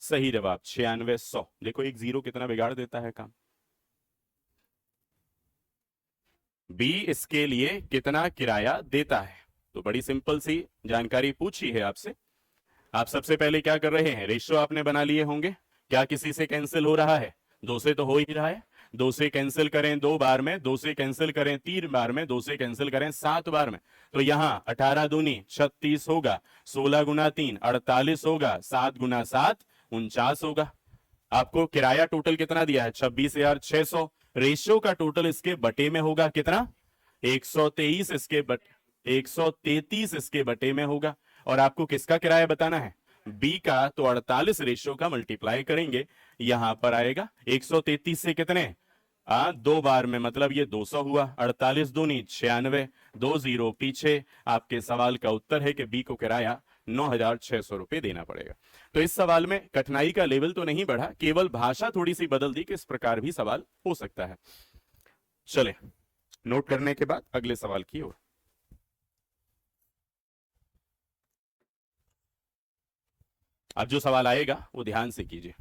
सही जवाब 96,100। देखो एक जीरो कितना बिगाड़ देता है काम। बी इसके लिए कितना किराया देता है, तो बड़ी सिंपल सी जानकारी पूछी है आपसे। आप सबसे पहले क्या कर रहे हैं, रेशियो आपने बना लिए होंगे। क्या किसी से कैंसिल हो रहा है, 2 से तो हो ही रहा है। 2 से कैंसिल करें 2 बार में, 2 से कैंसिल करें 3 बार में, 2 से कैंसिल करें 7 बार में, तो यहां 18 दूनी 36 होगा, 16 गुना 3 48 होगा, 7 गुना 7 49 होगा। आपको किराया टोटल कितना दिया है, 26,600। रेशियो का टोटल इसके बटे में होगा कितना, 123 इसके बटे 133 इसके बटे में होगा। और आपको किसका किराया बताना है, बी का, तो 48 रेशियो का मल्टीप्लाई करेंगे, यहां पर आएगा 133 से कितने 2 बार में, मतलब ये 200 हुआ। 48 दूनी 96, 2 जीरो पीछे। आपके सवाल का उत्तर है कि बी को किराया 9,600 रुपए देना पड़ेगा। तो इस सवाल में कठिनाई का लेवल तो नहीं बढ़ा, केवल भाषा थोड़ी सी बदल दी कि इस प्रकार भी सवाल हो सकता है। चले नोट करने के बाद अगले सवाल की ओर। अब जो सवाल आएगा वो ध्यान से कीजिए,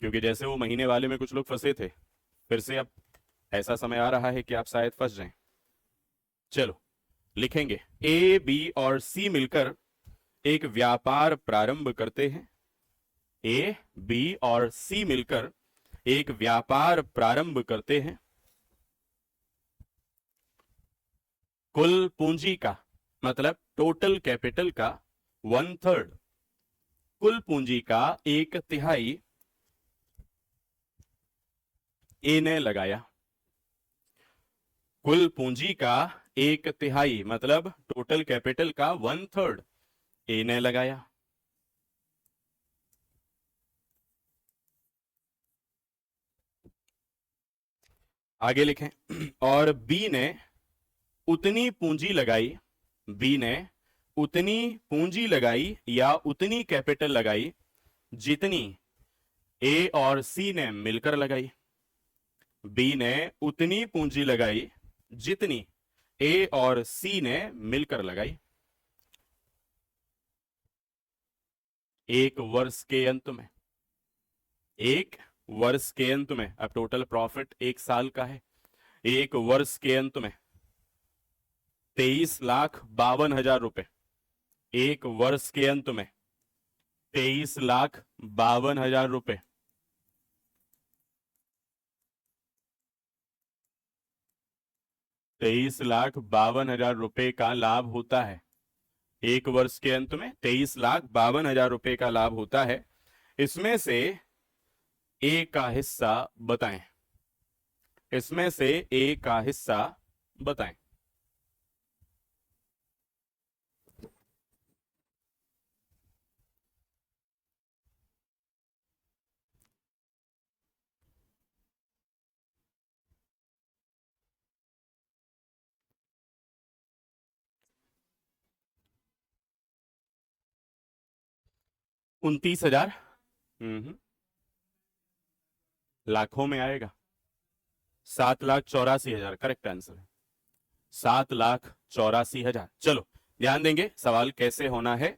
क्योंकि जैसे वो महीने वाले में कुछ लोग फंसे थे, फिर से अब ऐसा समय आ रहा है कि आप शायद फंस जाएं। चलो लिखेंगे, ए बी और सी मिलकर एक व्यापार प्रारंभ करते हैं। ए बी और सी मिलकर एक व्यापार प्रारंभ करते हैं। कुल पूंजी का मतलब टोटल कैपिटल का 1/3, कुल पूंजी का 1/3 ए ने लगाया। कुल पूंजी का 1/3 मतलब टोटल कैपिटल का 1/3 ए ने लगाया। आगे लिखें, और बी ने उतनी पूंजी लगाई, बी ने उतनी पूंजी लगाई या उतनी कैपिटल लगाई जितनी ए और सी ने मिलकर लगाई। बी ने उतनी पूंजी लगाई जितनी ए और सी ने मिलकर लगाई। एक वर्ष के अंत में, एक वर्ष के अंत में, अब टोटल प्रॉफिट 1 साल का है, एक वर्ष के अंत में 23,52,000 रुपए, एक वर्ष के अंत में 23,52,000 रुपए, 23,52,000 रुपए का लाभ होता है। एक वर्ष के अंत में 23,52,000 रुपए का लाभ होता है। इसमें से ए का हिस्सा बताएं, इसमें से ए का हिस्सा बताएं। उनतीस हजार लाखों में आएगा। 7,84,000 करेक्ट आंसर है, 7,84,000। चलो ध्यान देंगे सवाल कैसे होना है,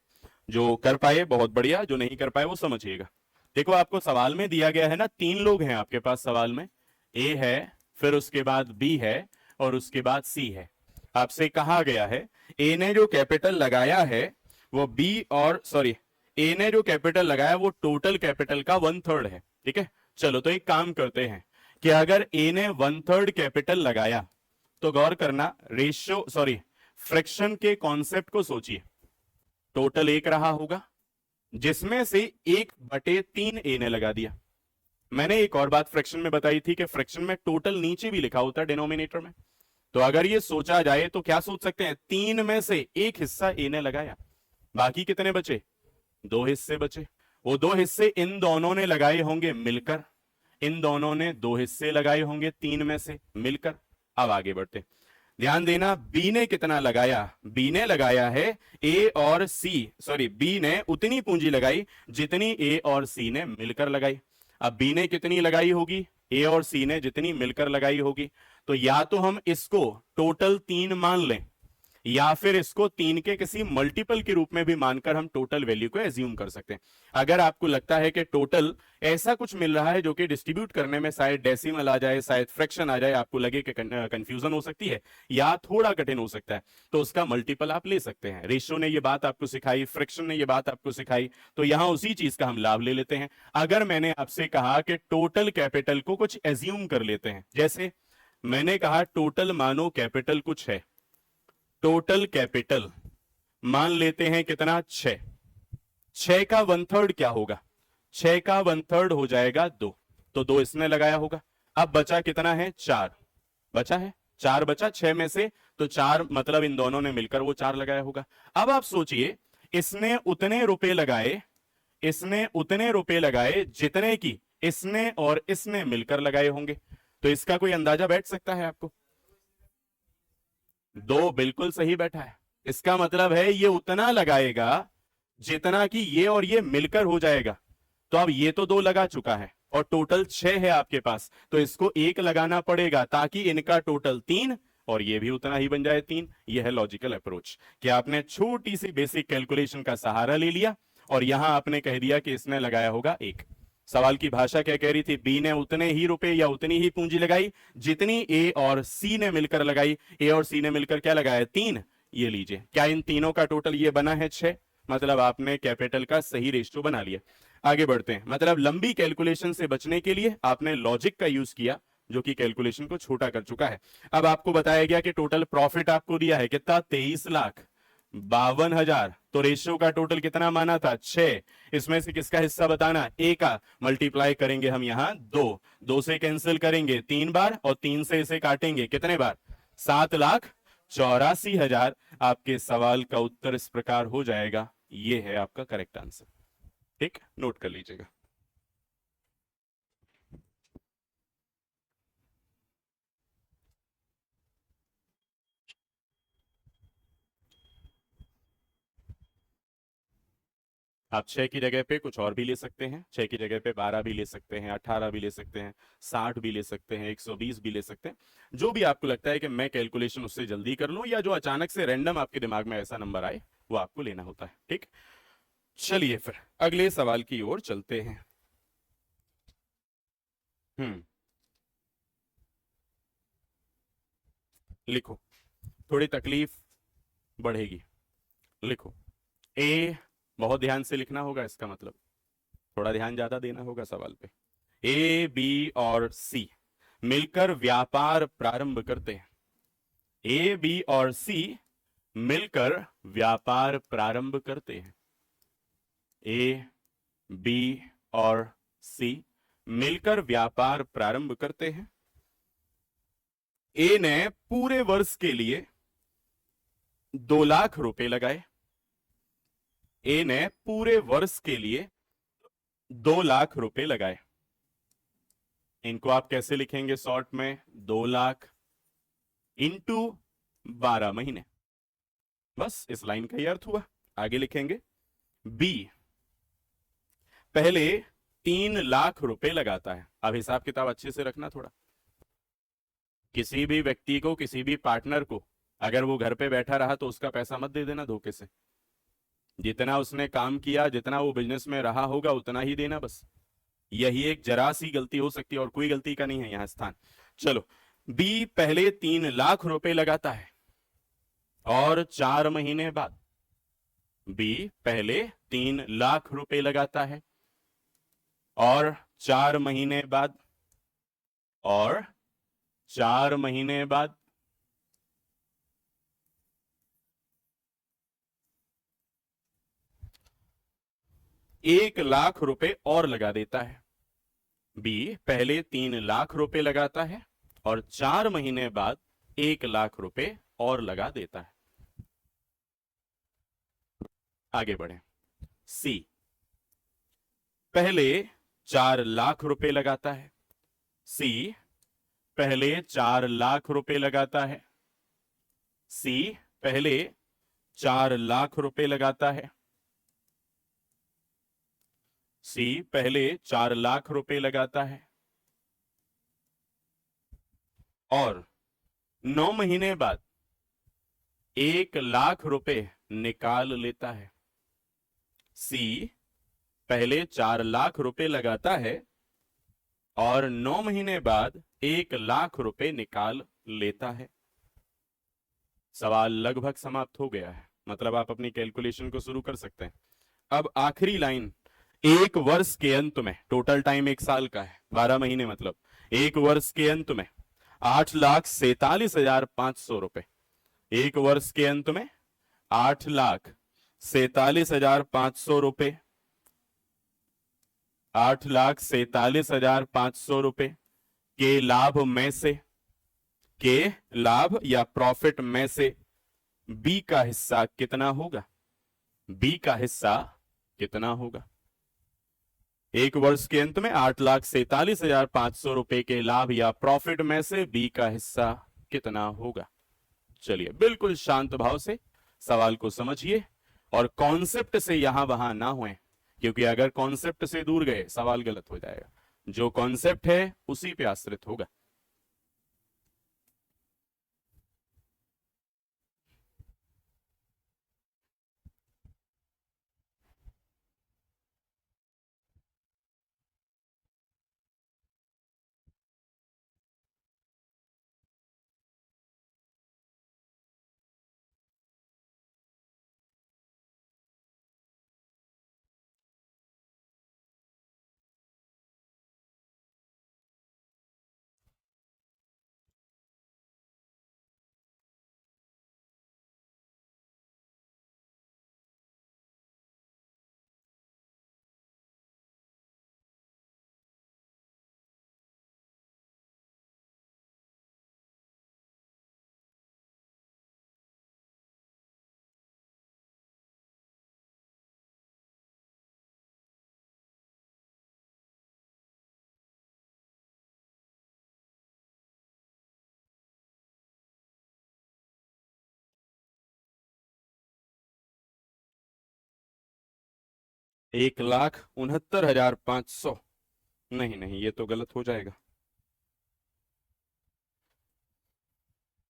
जो कर पाए बहुत बढ़िया, जो नहीं कर पाए वो समझिएगा। देखो आपको सवाल में दिया गया है ना, 3 लोग हैं आपके पास सवाल में, ए है, फिर उसके बाद बी है और उसके बाद सी है। आपसे कहा गया है ए ने जो कैपिटल लगाया है वो बी और सॉरी ए ने जो कैपिटल लगाया वो टोटल कैपिटल का 1/3 है। ठीक है, चलो तो एक काम करते हैं कि अगर ए ने 1/3 कैपिटल लगाया तो गौर करना, रेशियो सॉरी फ्रैक्शन के कॉन्सेप्ट को सोचिए। टोटल 1 रहा होगा जिसमें से 1/3 ए ने लगा दिया। मैंने एक और बात फ्रैक्शन में बताई थी कि फ्रैक्शन में टोटल नीचे भी लिखा होता है डिनोमिनेटर में। तो अगर ये सोचा जाए तो क्या सोच सकते हैं, 3 में से 1 हिस्सा ए ने लगाया, बाकी कितने बचे, 2 हिस्से बचे। वो 2 हिस्से इन दोनों ने लगाए होंगे मिलकर, इन दोनों ने 2 हिस्से लगाए होंगे 3 में से मिलकर। अब आगे बढ़ते, ध्यान देना बी ने कितना लगाया, बी ने लगाया है ए और सी सॉरी बी ने उतनी पूंजी लगाई जितनी ए और सी ने मिलकर लगाई। अब बी ने कितनी लगाई होगी, ए और सी ने जितनी मिलकर लगाई होगी। तो या तो हम इसको टोटल 3 मान लें या फिर इसको 3 के किसी मल्टीपल के रूप में भी मानकर हम टोटल वैल्यू को एज्यूम कर सकते हैं। अगर आपको लगता है कि टोटल ऐसा कुछ मिल रहा है जो कि डिस्ट्रीब्यूट करने में शायद डेसिमल आ जाए, शायद फ्रैक्शन आ जाए, आपको लगे कि कंफ्यूजन हो सकती है या थोड़ा कठिन हो सकता है, तो उसका मल्टीपल आप ले सकते हैं। रेशियो ने यह बात आपको सिखाई, फ्रैक्शन ने यह बात आपको सिखाई, तो यहां उसी चीज का हम लाभ ले लेते हैं। अगर मैंने आपसे कहा कि टोटल कैपिटल को कुछ एज्यूम कर लेते हैं, जैसे मैंने कहा टोटल मानो कैपिटल कुछ है, टोटल कैपिटल मान लेते हैं कितना, 6, 6 का 1/3 क्या होगा, 6 का 1/3 हो जाएगा 2, तो 2 इसने लगाया होगा। अब बचा कितना है, 4 बचा है, 4 बचा 6 में से, तो 4 मतलब इन दोनों ने मिलकर वो 4 लगाया होगा। अब आप सोचिए इसने उतने रुपए लगाए, इसने उतने रुपए लगाए जितने की इसने और इसने मिलकर लगाए होंगे। तो इसका कोई अंदाजा बैठ सकता है आपको, 2 बिल्कुल सही बैठा है। इसका मतलब है ये उतना लगाएगा जितना कि ये और ये मिलकर हो जाएगा। तो अब ये तो 2 लगा चुका है और टोटल 6 है आपके पास, तो इसको 1 लगाना पड़ेगा ताकि इनका टोटल 3 और ये भी उतना ही बन जाए 3। यह है लॉजिकल अप्रोच कि आपने छोटी सी बेसिक कैलकुलेशन का सहारा ले लिया और यहां आपने कह दिया कि इसने लगाया होगा 1। सवाल की भाषा क्या कह रही थी? बी ने उतने ही रुपए या उतनी ही पूंजी लगाई जितनी ए और सी ने मिलकर लगाई। ए और सी ने मिलकर क्या लगाया? 3। ये लीजिए, क्या इन तीनों का टोटल ये बना है 6? मतलब आपने कैपिटल का सही रेशियो बना लिया। आगे बढ़ते हैं। मतलब लंबी कैलकुलेशन से बचने के लिए आपने लॉजिक का यूज किया, जो कि कैलकुलेशन को छोटा कर चुका है। अब आपको बताया गया कि टोटल प्रॉफिट आपको दिया है कितना? 23,52,000। तो रेशियो का टोटल कितना माना था? 6। इसमें से किसका हिस्सा बताना? ए का। मल्टीप्लाई करेंगे हम यहां 2 से कैंसिल करेंगे 3 बार, और 3 से इसे काटेंगे कितने बार? 7,84,000। आपके सवाल का उत्तर इस प्रकार हो जाएगा। ये है आपका करेक्ट आंसर। ठीक, नोट कर लीजिएगा। आप 6 की जगह पे कुछ और भी ले सकते हैं। 6 की जगह पे 12 भी ले सकते हैं, 18 भी ले सकते हैं, 60 भी ले सकते हैं, 120 भी ले सकते हैं। जो भी आपको लगता है कि मैं कैलकुलेशन उससे जल्दी कर लूं, या जो अचानक से रैंडम आपके दिमाग में ऐसा नंबर आए, वो आपको लेना होता है। ठीक, चलिए फिर अगले सवाल की ओर चलते हैं। हम्म, लिखो, थोड़ी तकलीफ बढ़ेगी। लिखो, ए, बहुत ध्यान से लिखना होगा, इसका मतलब थोड़ा ध्यान ज्यादा देना होगा सवाल पे। ए, बी और सी मिलकर व्यापार प्रारंभ करते हैं। ए, बी और सी मिलकर व्यापार प्रारंभ करते हैं। ए, बी और सी मिलकर व्यापार प्रारंभ करते हैं। ए ने पूरे वर्ष के लिए 2 लाख रुपए लगाए। ए ने पूरे वर्ष के लिए 2 लाख रुपए लगाए। इनको आप कैसे लिखेंगे शॉर्ट में? 2 लाख इंटू 12 महीने। बस इस लाइन का ही अर्थ हुआ। आगे लिखेंगे, बी पहले 3 लाख रुपए लगाता है। अब हिसाब किताब अच्छे से रखना थोड़ा। किसी भी व्यक्ति को, किसी भी पार्टनर को, अगर वो घर पे बैठा रहा तो उसका पैसा मत दे देना धोखे से। जितना उसने काम किया, जितना वो बिजनेस में रहा होगा, उतना ही देना बस। यही एक जरा सी गलती हो सकती है, और कोई गलती का नहीं है यहां स्थान। चलो, बी पहले 3 लाख रुपए लगाता है, और 4 महीने बाद बी पहले 3 लाख रुपए लगाता है, और 4 महीने बाद, और 4 महीने बाद 1 लाख रुपए और लगा देता है। बी पहले 3 लाख रुपए लगाता है, और 4 महीने बाद 1 लाख रुपए और लगा देता है। आगे बढ़े। सी पहले 4 लाख रुपए लगाता है। सी पहले 4 लाख रुपए लगाता है। सी पहले 4 लाख रुपए लगाता है। सी पहले 4 लाख रुपए लगाता है, और 9 महीने बाद 1 लाख रुपए निकाल लेता है। सी पहले 4 लाख रुपए लगाता है, और 9 महीने बाद 1 लाख रुपए निकाल लेता है। सवाल लगभग समाप्त हो गया है। मतलब आप अपनी कैलकुलेशन को शुरू कर सकते हैं। अब आखिरी लाइन, एक वर्ष के अंत में, टोटल टाइम 1 साल का है, 12 महीने, मतलब एक वर्ष के अंत में 8,47,500 रुपए। एक वर्ष के अंत में 8,47,500 रुपए, 8,47,500 रुपए के लाभ में से, के लाभ या प्रॉफिट में से बी का हिस्सा कितना होगा? बी का हिस्सा कितना होगा? एक वर्ष के अंत में 8,47,500 रुपए के लाभ या प्रॉफिट में से बी का हिस्सा कितना होगा? चलिए, बिल्कुल शांत भाव से सवाल को समझिए, और कॉन्सेप्ट से यहां वहां ना हुए, क्योंकि अगर कॉन्सेप्ट से दूर गए सवाल गलत हो जाएगा। जो कॉन्सेप्ट है उसी पे आश्रित होगा। 1,69,500। नहीं नहीं, ये तो गलत हो जाएगा,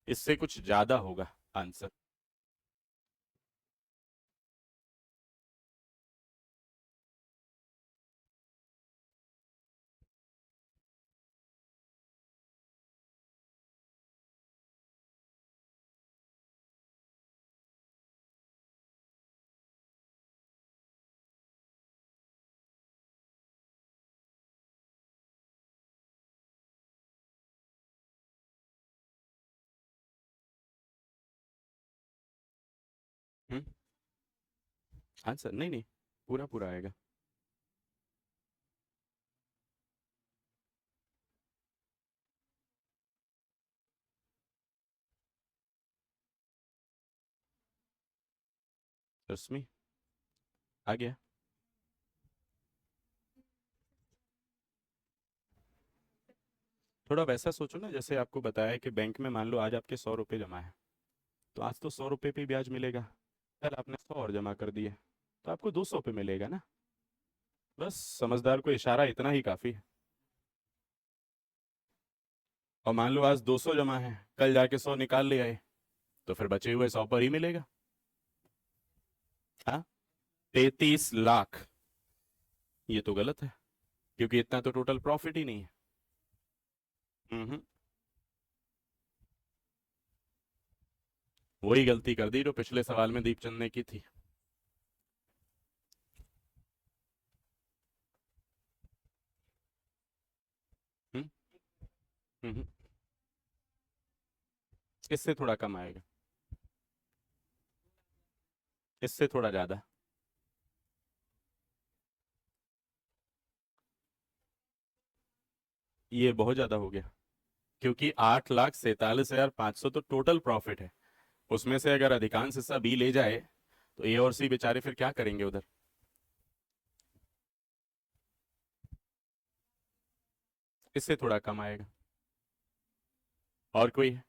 इससे कुछ ज्यादा होगा आंसर। हम्म। आंसर नहीं नहीं, पूरा पूरा आएगा। रश्मि, आ गया। थोड़ा वैसा सोचो ना, जैसे आपको बताया कि बैंक में मान लो आज आपके 100 रुपये जमा है, तो आज तो 100 रुपये पे ब्याज मिलेगा। कल आपने 100 और जमा कर दिए, तो आपको 200 पे मिलेगा ना। बस समझदार को इशारा इतना ही काफी है। और मान लो आज 200 जमा है, कल जाके 100 निकाल ले आए, तो फिर बचे हुए 100 पर ही मिलेगा। हाँ, 33 लाख। ये तो गलत है, क्योंकि इतना तो टोटल प्रॉफिट ही नहीं है। हम्म। वही गलती कर दी जो पिछले सवाल में दीपचंद ने की थी। हम्म। हम्म। इससे थोड़ा कम आएगा, इससे थोड़ा ज्यादा। ये बहुत ज्यादा हो गया, क्योंकि 8,47,500 तो टोटल प्रॉफिट है। उसमें से अगर अधिकांश हिस्सा बी ले जाए, तो ए और सी बेचारे फिर क्या करेंगे उधर। इससे थोड़ा कम आएगा। और कोई है?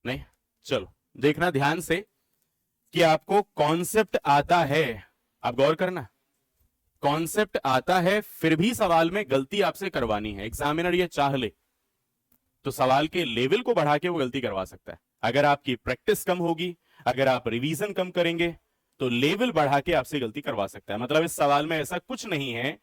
नहीं। चलो, देखना ध्यान से कि आपको कॉन्सेप्ट आता है। आप गौर करना, कॉन्सेप्ट आता है फिर भी सवाल में गलती आपसे करवानी है। एग्जामिनर ये चाह ले तो सवाल के लेवल को बढ़ा के वो गलती करवा सकता है। अगर आपकी प्रैक्टिस कम होगी, अगर आप रिवीजन कम करेंगे, तो लेवल बढ़ा के आपसे गलती करवा सकता है। मतलब इस सवाल में ऐसा कुछ नहीं है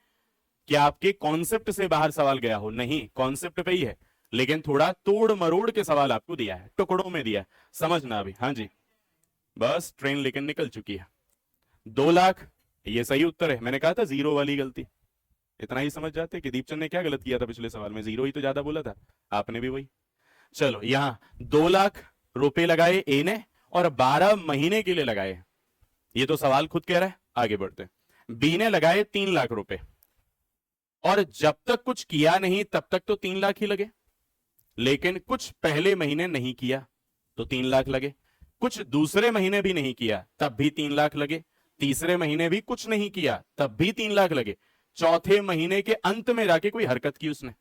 कि आपके कॉन्सेप्ट से बाहर सवाल गया हो, नहीं, कॉन्सेप्ट पे ही है, लेकिन थोड़ा तोड़ मरोड़ के सवाल आपको दिया है, टुकड़ों में दिया है। समझना अभी। हाँ जी, बस ट्रेन लेकर निकल चुकी है। 2 लाख, ये सही उत्तर है। मैंने कहा था जीरो वाली गलती। इतना ही समझ जाते कि दीपचंद ने क्या गलत किया था पिछले सवाल में, जीरो ही तो ज्यादा बोला था, आपने भी वही। चलो, यहां 2 लाख रुपए लगाए ए ने, और 12 महीने के लिए लगाए। ये तो सवाल खुद कह रहा है, आगे बढ़ते हैं। बी ने लगाए 3 लाख रुपए, और जब तक कुछ किया नहीं तब तक तो 3 लाख ही लगे, लेकिन कुछ पहले महीने नहीं किया तो 3 लाख लगे, कुछ दूसरे महीने भी नहीं किया तब भी 3 लाख लगे, तीसरे महीने भी कुछ नहीं किया तब भी 3 लाख लगे, चौथे महीने के अंत में जाके कोई हरकत की उसने,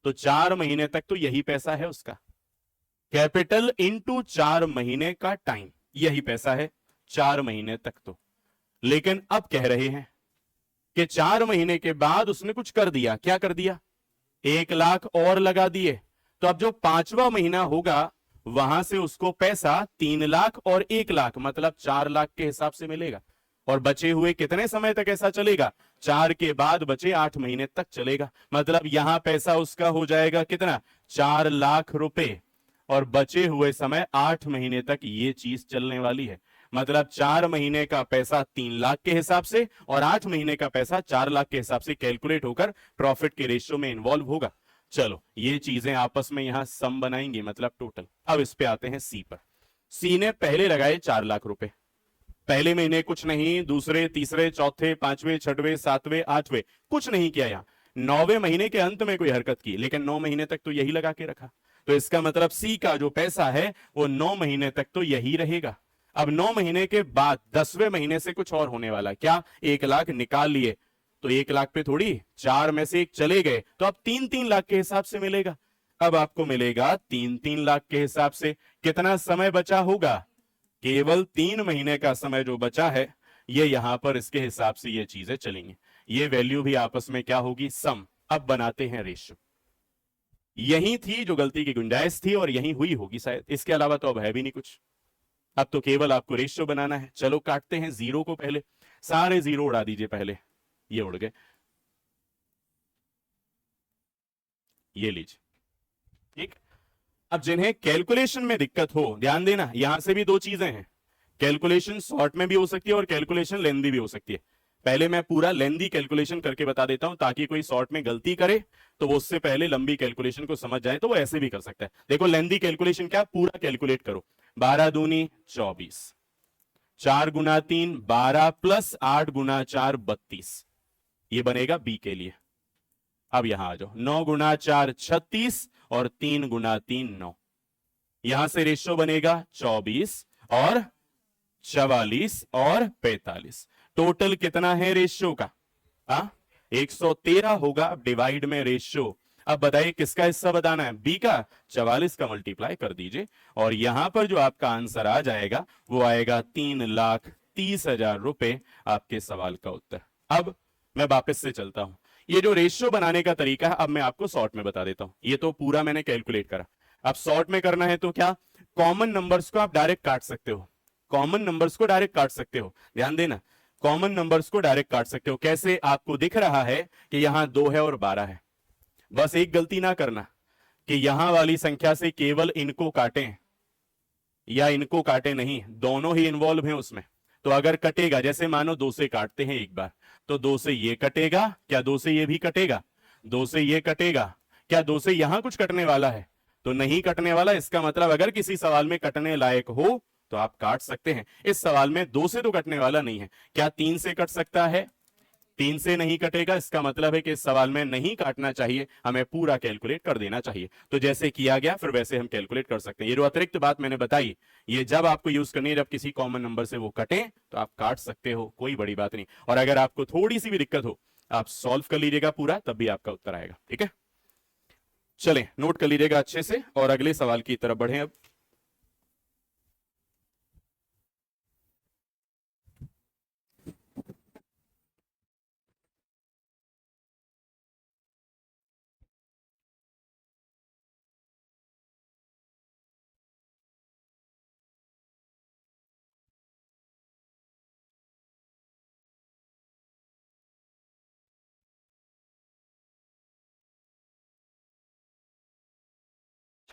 तो 4 महीने तक तो यही पैसा है उसका। कैपिटल इनटू 4 महीने का टाइम, यही पैसा है 4 महीने तक तो। लेकिन अब कह रहे हैं कि 4 महीने के बाद उसने कुछ कर दिया। क्या कर दिया? 1 लाख और लगा दिए। तो अब जो 5वां महीना होगा, वहां से उसको पैसा 3 लाख और 1 लाख, मतलब 4 लाख के हिसाब से मिलेगा। और बचे हुए कितने समय तक ऐसा चलेगा? 4 के बाद बचे 8 महीने तक चलेगा। मतलब यहां पैसा उसका हो जाएगा कितना? 4 लाख रुपए। और बचे हुए समय 8 महीने तक ये चीज चलने वाली है। मतलब 4 महीने का पैसा 3 लाख के हिसाब से, और 8 महीने का पैसा 4 लाख के हिसाब से कैलकुलेट होकर प्रॉफिट के रेशियो में इन्वॉल्व होगा। चलो, ये चीजें आपस में यहां सम बनाएंगी, मतलब टोटल। अब इस पे आते हैं सी पर। सी ने पहले लगाए 4 लाख रुपए। पहले महीने कुछ नहीं, दूसरे, तीसरे, चौथे, पांचवें, छठवें, सातवें, आठवें, कुछ नहीं किया यहां। 9वें महीने के अंत में कोई हरकत की, लेकिन 9 महीने तक तो यही लगा के रखा। तो इसका मतलब सी का जो पैसा है वो 9 महीने तक तो यही रहेगा। अब 9 महीने के बाद 10वें महीने से कुछ और होने वाला है। क्या? 1 लाख निकाल लिए, तो 1 लाख पे थोड़ी 4 में से एक चले गए, तो अब 3-3 लाख के हिसाब से मिलेगा। अब आपको मिलेगा 3-3 लाख के हिसाब से। कितना समय बचा होगा? केवल 3 महीने का समय जो बचा है, ये यहां पर इसके हिसाब से ये चीजें चलेंगी, ये वैल्यू भी आपस में क्या होगी, सम। अब बनाते हैं रेशियो। यही थी जो गलती की गुंजाइश थी और यही हुई होगी शायद, इसके अलावा तो अब है भी नहीं कुछ। अब तो केवल आपको रेशियो बनाना है। चलो काटते हैं जीरो को, पहले सारे जीरो उड़ा दीजिए, पहले ये उड़ गए, ये लीजिए, ठीक। अब जिन्हें कैलकुलेशन में दिक्कत हो, ध्यान देना, यहां से भी दो चीजें हैं, कैलकुलेशन शॉर्ट में भी हो सकती है और कैलकुलेशन लेंदी भी हो सकती है। पहले मैं पूरा लेंदी कैलकुलेशन करके बता देता हूं, ताकि कोई शॉर्ट में गलती करे तो वो उससे पहले लंबी कैलकुलेशन को समझ जाए, तो वो ऐसे भी कर सकता है। देखो लेंदी कैलकुलेशन क्या, पूरा कैलकुलेट करो, 12 दूनी 24, 4 गुना 3 12 प्लस 8 गुना 4 32, ये बनेगा बी के लिए। अब यहां आ जाओ, 9 गुना 4 36 और 3 गुना 3 9, यहां से रेशियो बनेगा 24 और 44 और 45। टोटल कितना है रेशियो का, 113 होगा। अब डिवाइड में रेशियो, अब बताइए किसका हिस्सा बताना है, बी का। 44 का मल्टीप्लाई कर दीजिए और यहां पर जो आपका आंसर आ जाएगा वो आएगा 3,30,000 रुपए, आपके सवाल का उत्तर। अब मैं वापस से चलता हूं, ये जो रेशियो बनाने का तरीका है अब मैं आपको शॉर्ट में बता देता हूं। ये तो पूरा मैंने कैलकुलेट करा, अब शॉर्ट में करना है तो क्या, कॉमन नंबर्स को आप डायरेक्ट काट सकते हो, कॉमन नंबर्स को डायरेक्ट काट सकते हो, ध्यान देना, कॉमन नंबर्स को डायरेक्ट काट सकते हो। कैसे, आपको दिख रहा है कि यहां 2 है और 12 है, बस एक गलती ना करना कि यहां वाली संख्या से केवल इनको काटें या इनको काटे नहीं, दोनों ही इन्वॉल्व हैं उसमें। तो अगर कटेगा, जैसे मानो 2 से काटते हैं एक बार, तो 2 से ये कटेगा, क्या 2 से ये भी कटेगा, 2 से ये कटेगा, क्या 2 से यहां कुछ कटने वाला है, तो नहीं कटने वाला। इसका मतलब अगर किसी सवाल में कटने लायक हो तो आप काट सकते हैं। इस सवाल में 2 से तो कटने वाला नहीं है, क्या 3 से कट सकता है, 3 से नहीं कटेगा। इसका मतलब है कि इस सवाल में नहीं काटना चाहिए, हमें पूरा कैलकुलेट कर देना चाहिए। तो जैसे किया गया फिर वैसे हम कैलकुलेट कर सकते हैं। ये जो अतिरिक्त बात मैंने बताई, ये जब आपको यूज करनी है, जब किसी कॉमन नंबर से वो कटे तो आप काट सकते हो, कोई बड़ी बात नहीं। और अगर आपको थोड़ी सी भी दिक्कत हो, आप सॉल्व कर लीजिएगा पूरा, तब भी आपका उत्तर आएगा, ठीक है। चलें, नोट कर लीजिएगा अच्छे से और अगले सवाल की तरफ बढ़ें अब।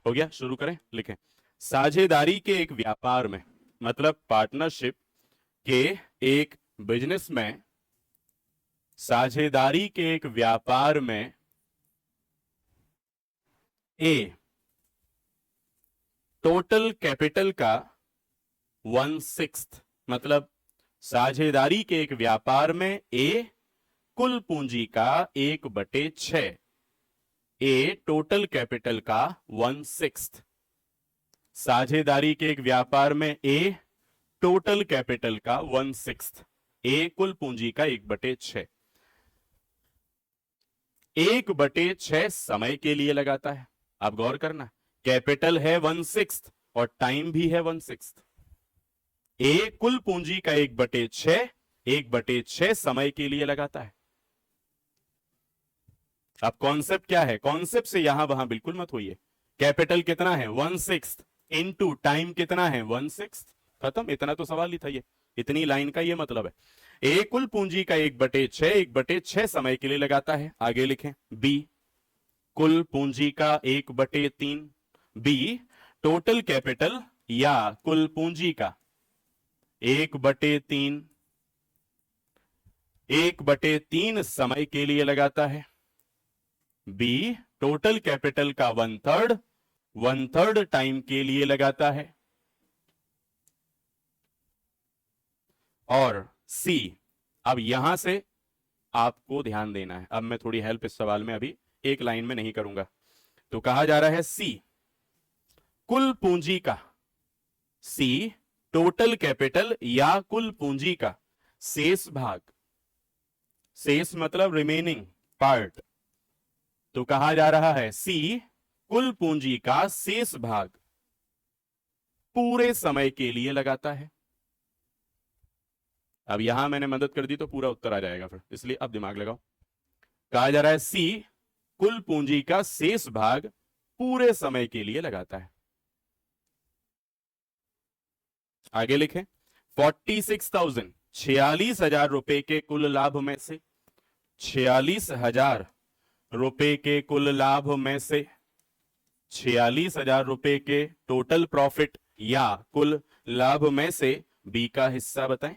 हो गया, शुरू करें, लिखें। साझेदारी के एक व्यापार में, मतलब पार्टनरशिप के एक बिजनेस में, साझेदारी के एक व्यापार में ए टोटल कैपिटल का 1/6, मतलब साझेदारी के एक व्यापार में ए कुल पूंजी का 1/6, ए टोटल कैपिटल का 1/6, साझेदारी के एक व्यापार में ए टोटल कैपिटल का 1/6, ए कुल पूंजी का 1/6, 1/6 समय के लिए लगाता है। आप गौर करना, कैपिटल है 1/6 और टाइम भी है 1/6। ए कुल पूंजी का 1/6, 1/6 समय के लिए लगाता है। अब कॉन्सेप्ट क्या है, कॉन्सेप्ट से यहां वहां बिल्कुल मत होइए। कैपिटल कितना है 1/6 इनटू टाइम कितना है 1/6, खत्म, इतना तो सवाल ही था ये, इतनी लाइन का ये मतलब है। ए कुल पूंजी का 1/6, 1/6 समय के लिए लगाता है। आगे लिखें, बी कुल पूंजी का 1/3, बी टोटल कैपिटल या कुल पूंजी का 1/3, 1/3 समय के लिए लगाता है। बी टोटल कैपिटल का 1/3, 1/3 टाइम के लिए लगाता है। और सी, अब यहां से आपको ध्यान देना है, अब मैं थोड़ी हेल्प इस सवाल में अभी एक लाइन में नहीं करूंगा। तो कहा जा रहा है सी कुल पूंजी का, सी टोटल कैपिटल या कुल पूंजी का शेष भाग, शेष मतलब रिमेनिंग पार्ट, तो कहा जा रहा है सी कुल पूंजी का शेष भाग पूरे समय के लिए लगाता है। अब यहां मैंने मदद कर दी तो पूरा उत्तर आ जाएगा फिर, इसलिए अब दिमाग लगाओ। कहा जा रहा है सी कुल पूंजी का शेष भाग पूरे समय के लिए लगाता है। आगे लिखें 46,000 46,000 रुपए के कुल लाभ में से 46,000 रुपए के कुल लाभ में से 46,000 रुपए के टोटल प्रॉफिट या कुल लाभ में से बी का हिस्सा बताएं।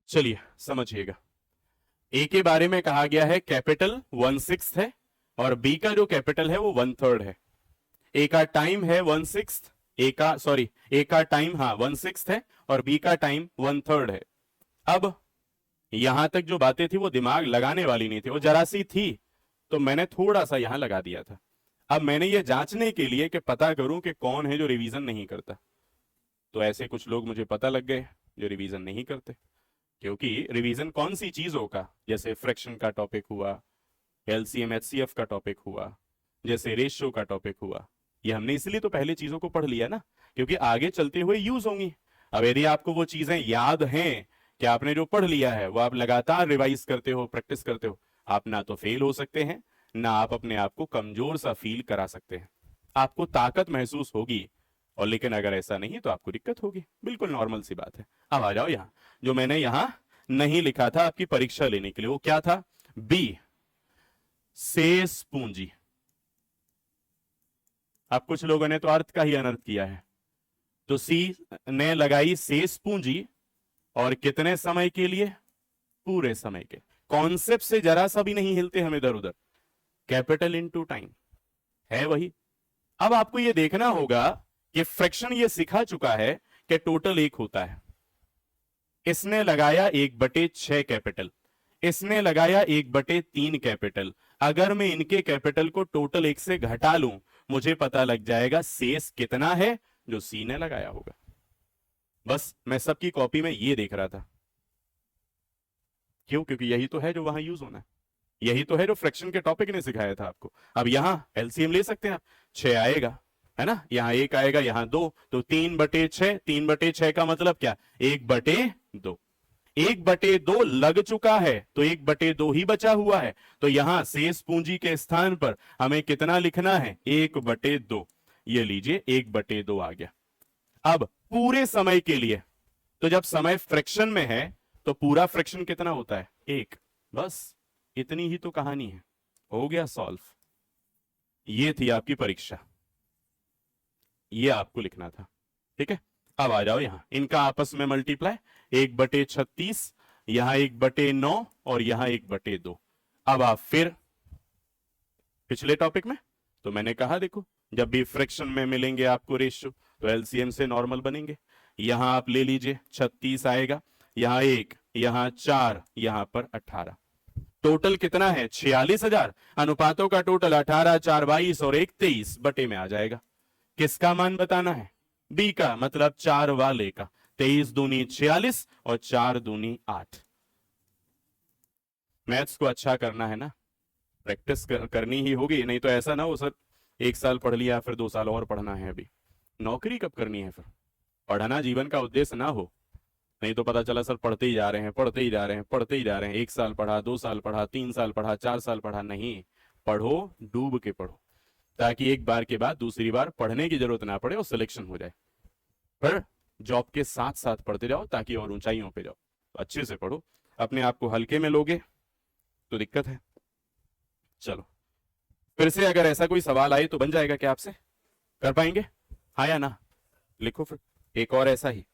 चलिए समझिएगा, ए के बारे में कहा गया है कैपिटल 1/6 है और बी का जो कैपिटल है वो 1/3 है। ए का टाइम है 1/6, ए का टाइम हाँ 1/6 है और बी का टाइम 1/3 है। अब यहां तक जो बातें थी वो दिमाग लगाने वाली नहीं थी, वो जरा सी थी तो मैंने थोड़ा सा यहां लगा दिया था। अब मैंने ये जांचने के लिए कि पता करूं कि कौन है जो रिवीजन नहीं करता, तो ऐसे कुछ लोग मुझे पता लग गए जो रिवीजन नहीं करते। क्योंकि रिवीजन कौन सी चीजों का, जैसे फ्रैक्शन का टॉपिक हुआ, एलसीएम एचसीएफ का टॉपिक हुआ, जैसे रेशियो का टॉपिक हुआ, ये हमने इसलिए तो पहले चीजों को पढ़ लिया ना, क्योंकि आगे चलते हुए यूज होंगी। अब यदि आपको वो चीजें याद हैं कि आपने जो पढ़ लिया है वो आप लगातार रिवाइज करते हो, प्रैक्टिस करते हो, आप ना तो फेल हो सकते हैं, ना आप अपने आप को कमजोर सा फील करा सकते हैं। आपको ताकत महसूस होगी, और लेकिन अगर ऐसा नहीं तो आपको दिक्कत होगी, बिल्कुल नॉर्मल सी बात है। अब आ जाओ यहां, जो मैंने यहां नहीं लिखा था आपकी परीक्षा लेने के लिए, वो क्या था? बी शेष पूंजी। अब कुछ लोगों ने तो अर्थ का ही अनर्थ किया है। तो सी ने लगाई शेष पूंजी, और कितने समय के लिए? पूरे समय के। कॉन्सेप्ट से जरा सा भी नहीं हिलते हम इधर उधर, कैपिटल इनटू टाइम है वही। अब आपको यह देखना होगा कि फ्रैक्शन ये सिखा चुका है कि टोटल 1 होता है। इसने लगाया 1/6 कैपिटल, इसने लगाया 1/3 कैपिटल। अगर मैं इनके कैपिटल को टोटल 1 से घटा लूं, मुझे पता लग जाएगा शेष कितना है जो सी ने लगाया होगा। बस मैं सबकी कॉपी में ये देख रहा था। क्यों? क्योंकि यही तो है जो वहां यूज होना है, यही तो है जो फ्रैक्शन के टॉपिक ने सिखाया था आपको। अब यहां एलसीएम ले सकते हैं आप, 6 आएगा, है ना, यहां 1 आएगा, यहां 2, तो 3/6। 3/6 का मतलब क्या? 1/2। 1/2 लग चुका है तो 1/2 ही बचा हुआ है। तो यहां शेष पूंजी के स्थान पर हमें कितना लिखना है? 1/2। ये लीजिए 1/2 आ गया। अब पूरे समय के लिए, तो जब समय फ्रैक्शन में है तो पूरा फ्रैक्शन कितना होता है? 1। बस इतनी ही तो कहानी है, हो गया सॉल्व। ये थी आपकी परीक्षा, ये आपको लिखना था। ठीक है, अब आ जाओ यहां, इनका आपस में मल्टीप्लाई, 1/36, यहां 1/9 और यहां 1/2। अब आप फिर पिछले टॉपिक में, तो मैंने कहा देखो, जब भी फ्रैक्शन में मिलेंगे आपको रेशियो, तो एलसीएम से नॉर्मल बनेंगे। यहां आप ले लीजिए 36 आएगा, यहां 1, यहां 4, यहां पर 18। टोटल कितना है? 46,000। अनुपातों का टोटल 18, 4 22 और 1 23 बटे में आ जाएगा। किसका मान बताना है? बी का, मतलब 4 वाले का। 23 दूनी 46 और 4 दूनी 8। मैथ्स को अच्छा करना है ना, प्रैक्टिस करनी ही होगी, नहीं तो ऐसा ना हो सर 1 साल पढ़ लिया फिर 2 साल और पढ़ना है, अभी नौकरी कब करनी है? फिर पढ़ना जीवन का उद्देश्य ना हो, नहीं तो पता चला सर पढ़ते ही जा रहे हैं, पढ़ते ही जा रहे हैं, पढ़ते ही जा रहे हैं, 1 साल पढ़ा, 2 साल पढ़ा, 3 साल पढ़ा, 4 साल पढ़ा। नहीं, पढ़ो, डूब के पढ़ो, ताकि एक बार के बाद दूसरी बार पढ़ने की जरूरत ना पड़े और सिलेक्शन हो जाए। पर जॉब के साथ साथ पढ़ते जाओ ताकि और ऊंचाइयों पे जाओ। तो अच्छे से पढ़ो, अपने आप को हल्के में लोगे तो दिक्कत है। चलो, फिर से अगर ऐसा कोई सवाल आए तो बन जाएगा क्या आपसे? कर पाएंगे? हाँ या ना? लिखो फिर एक और ऐसा ही।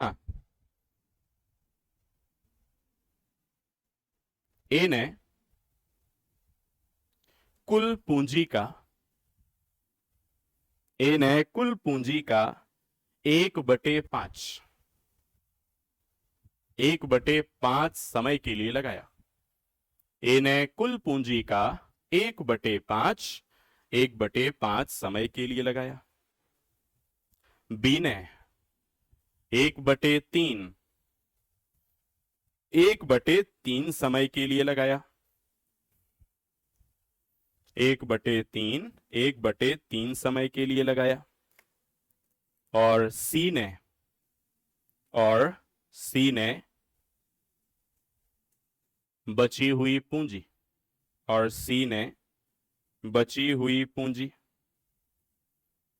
हाँ, ए ने कुल पूंजी का, ए ने कुल पूंजी का 1/5, 1/5 समय के लिए लगाया। ए ने कुल पूंजी का 1/5, 1/5 समय के लिए लगाया। बी ने 1/3, 1/3 समय के लिए लगाया। 1/3, 1/3 समय के लिए लगाया। और सी ने, और सी ने बची हुई पूंजी, और सी ने बची हुई पूंजी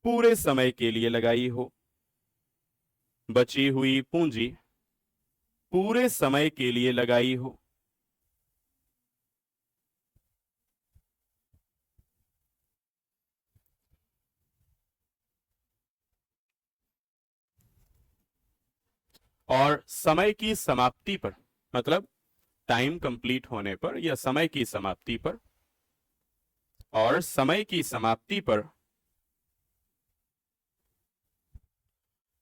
पूरे समय के लिए लगाई हो। बची हुई पूंजी पूरे समय के लिए लगाई हो। और समय की समाप्ति पर, मतलब टाइम कंप्लीट होने पर या समय की समाप्ति पर, और समय की समाप्ति पर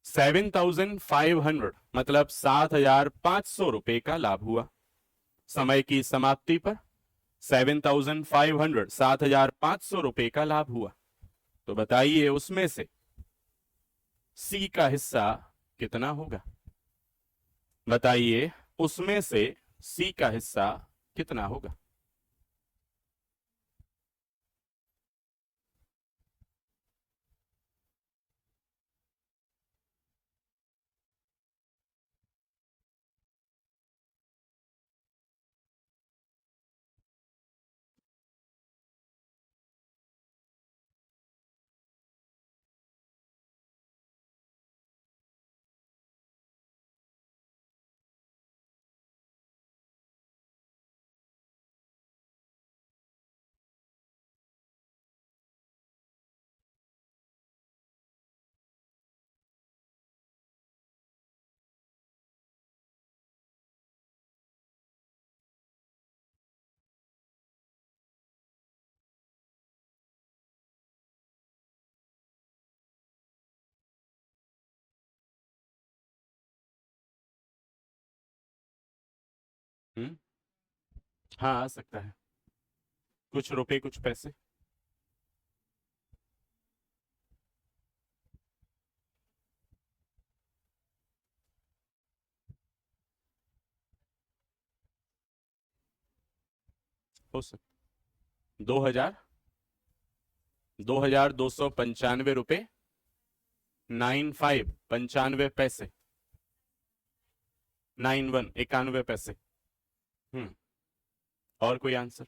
7,500, मतलब 7,500 रुपए का लाभ हुआ। समय की समाप्ति पर 7,500, 7,500 रुपए का लाभ हुआ। तो बताइए उसमें से सी का हिस्सा कितना होगा? बताइए उसमें से सी का हिस्सा कितना होगा? हम्म, हाँ आ सकता है, कुछ रुपए कुछ पैसे। हो सकता 2000, ₹2,295 95 95 पैसे 91 91 पैसे। और कोई आंसर?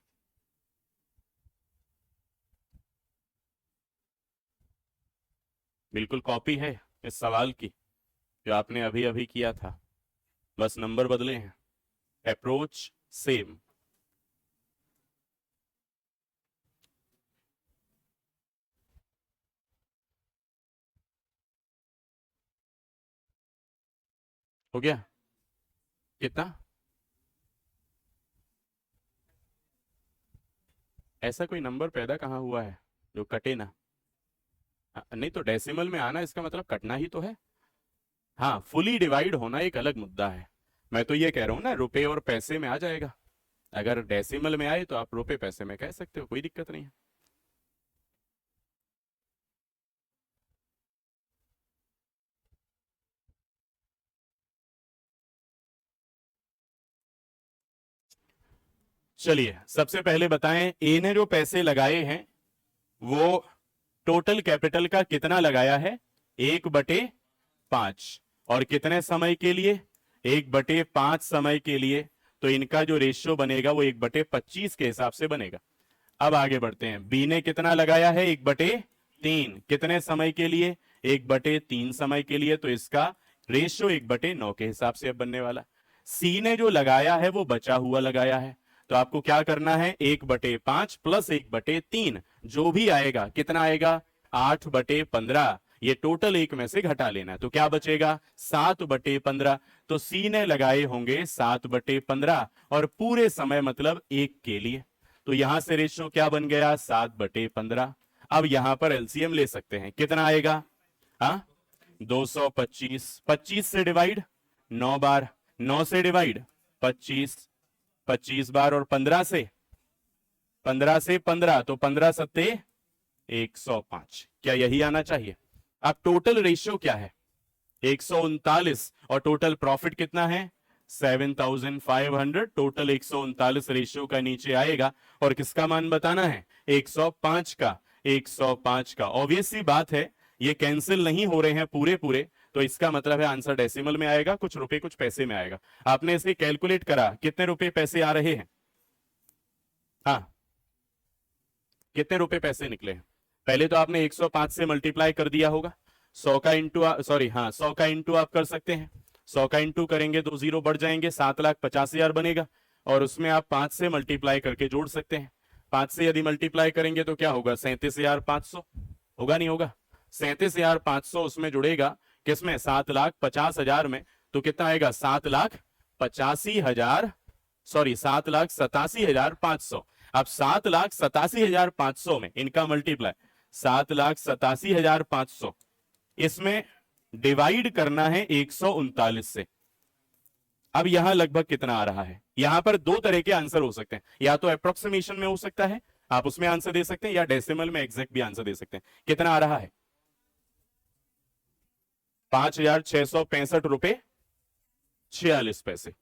बिल्कुल कॉपी है इस सवाल की जो आपने अभी अभी किया था, बस नंबर बदले हैं, अप्रोच सेम। हो गया? कितना? ऐसा कोई नंबर पैदा कहाँ हुआ है जो कटे ना? नहीं तो डेसिमल में आना इसका मतलब कटना ही तो है। हाँ, फुली डिवाइड होना एक अलग मुद्दा है। मैं तो ये कह रहा हूँ ना, रुपए और पैसे में आ जाएगा। अगर डेसिमल में आए तो आप रुपए पैसे में कह सकते हो, कोई दिक्कत नहीं है। चलिए सबसे पहले बताएं, ए ने जो पैसे लगाए हैं वो टोटल कैपिटल का कितना लगाया है? 1/5। और कितने समय के लिए? 1/5 समय के लिए। तो इनका जो रेशियो बनेगा वो 1/25 के हिसाब से बनेगा। अब आगे बढ़ते हैं, बी ने कितना लगाया है? 1/3। कितने समय के लिए? 1/3 समय के लिए। तो इसका रेशियो 1/9 के हिसाब से अब बनने वाला। सी ने जो लगाया है वो बचा हुआ लगाया है, तो आपको क्या करना है? 1/5 प्लस 1/3, जो भी आएगा कितना आएगा? 8/15। ये टोटल एक में से घटा लेना, तो क्या बचेगा? 7/15। तो सी ने लगाए होंगे 7/15 और पूरे समय मतलब 1 के लिए। तो यहां से रेशियो क्या बन गया? 7/15। अब यहां पर एलसीएम ले सकते हैं, कितना आएगा? हाँ, 225। 25 से डिवाइड 9 बार, 9 से डिवाइड 25, 25 बार, और 15 से 15, तो 15 सत्ते 105। क्या यही आना चाहिए? अब टोटल रेशियो क्या है? 139। और टोटल प्रॉफिट कितना है? 7,500। टोटल 139 रेशियो का नीचे आएगा, और किसका मान बताना है? 105 का। 105 का। ऑब्वियस सी बात है, ये कैंसिल नहीं हो रहे हैं पूरे पूरे, तो इसका मतलब है आंसर डेसिमल में आएगा, कुछ रुपए कुछ पैसे में आएगा। आपने इसे कैलकुलेट करा, कितने रुपए पैसे आ रहे हैं? हाँ, कितने रुपए पैसे निकले हैं? पहले तो आपने 105 से मल्टीप्लाई कर दिया होगा। 100 का इंटू, सॉरी हाँ, 100 का इंटू आप कर सकते हैं। 100 का इंटू करेंगे तो 0 बढ़ जाएंगे, 7,50,000 बनेगा। और उसमें आप 5 से मल्टीप्लाई करके जोड़ सकते हैं। 5 से यदि मल्टीप्लाई करेंगे तो क्या होगा? 37,500 होगा, नहीं होगा? 37,500 उसमें जुड़ेगा, किसमें? 7,50,000 में। तो कितना आएगा? 7,85,000, सॉरी 7,87,500। अब 7,87,500 में इनका मल्टीप्लाई 7,87,500, इसमें डिवाइड करना है 139 से। अब यहां लगभग कितना आ रहा है? यहां पर दो तरह के आंसर हो सकते हैं, या तो अप्रोक्सीमेशन में हो सकता है, आप उसमें आंसर दे सकते हैं, या डेसिमल में एग्जैक्ट भी आंसर दे सकते हैं। कितना आ रहा है? 5,665 रुपए 46 पैसे।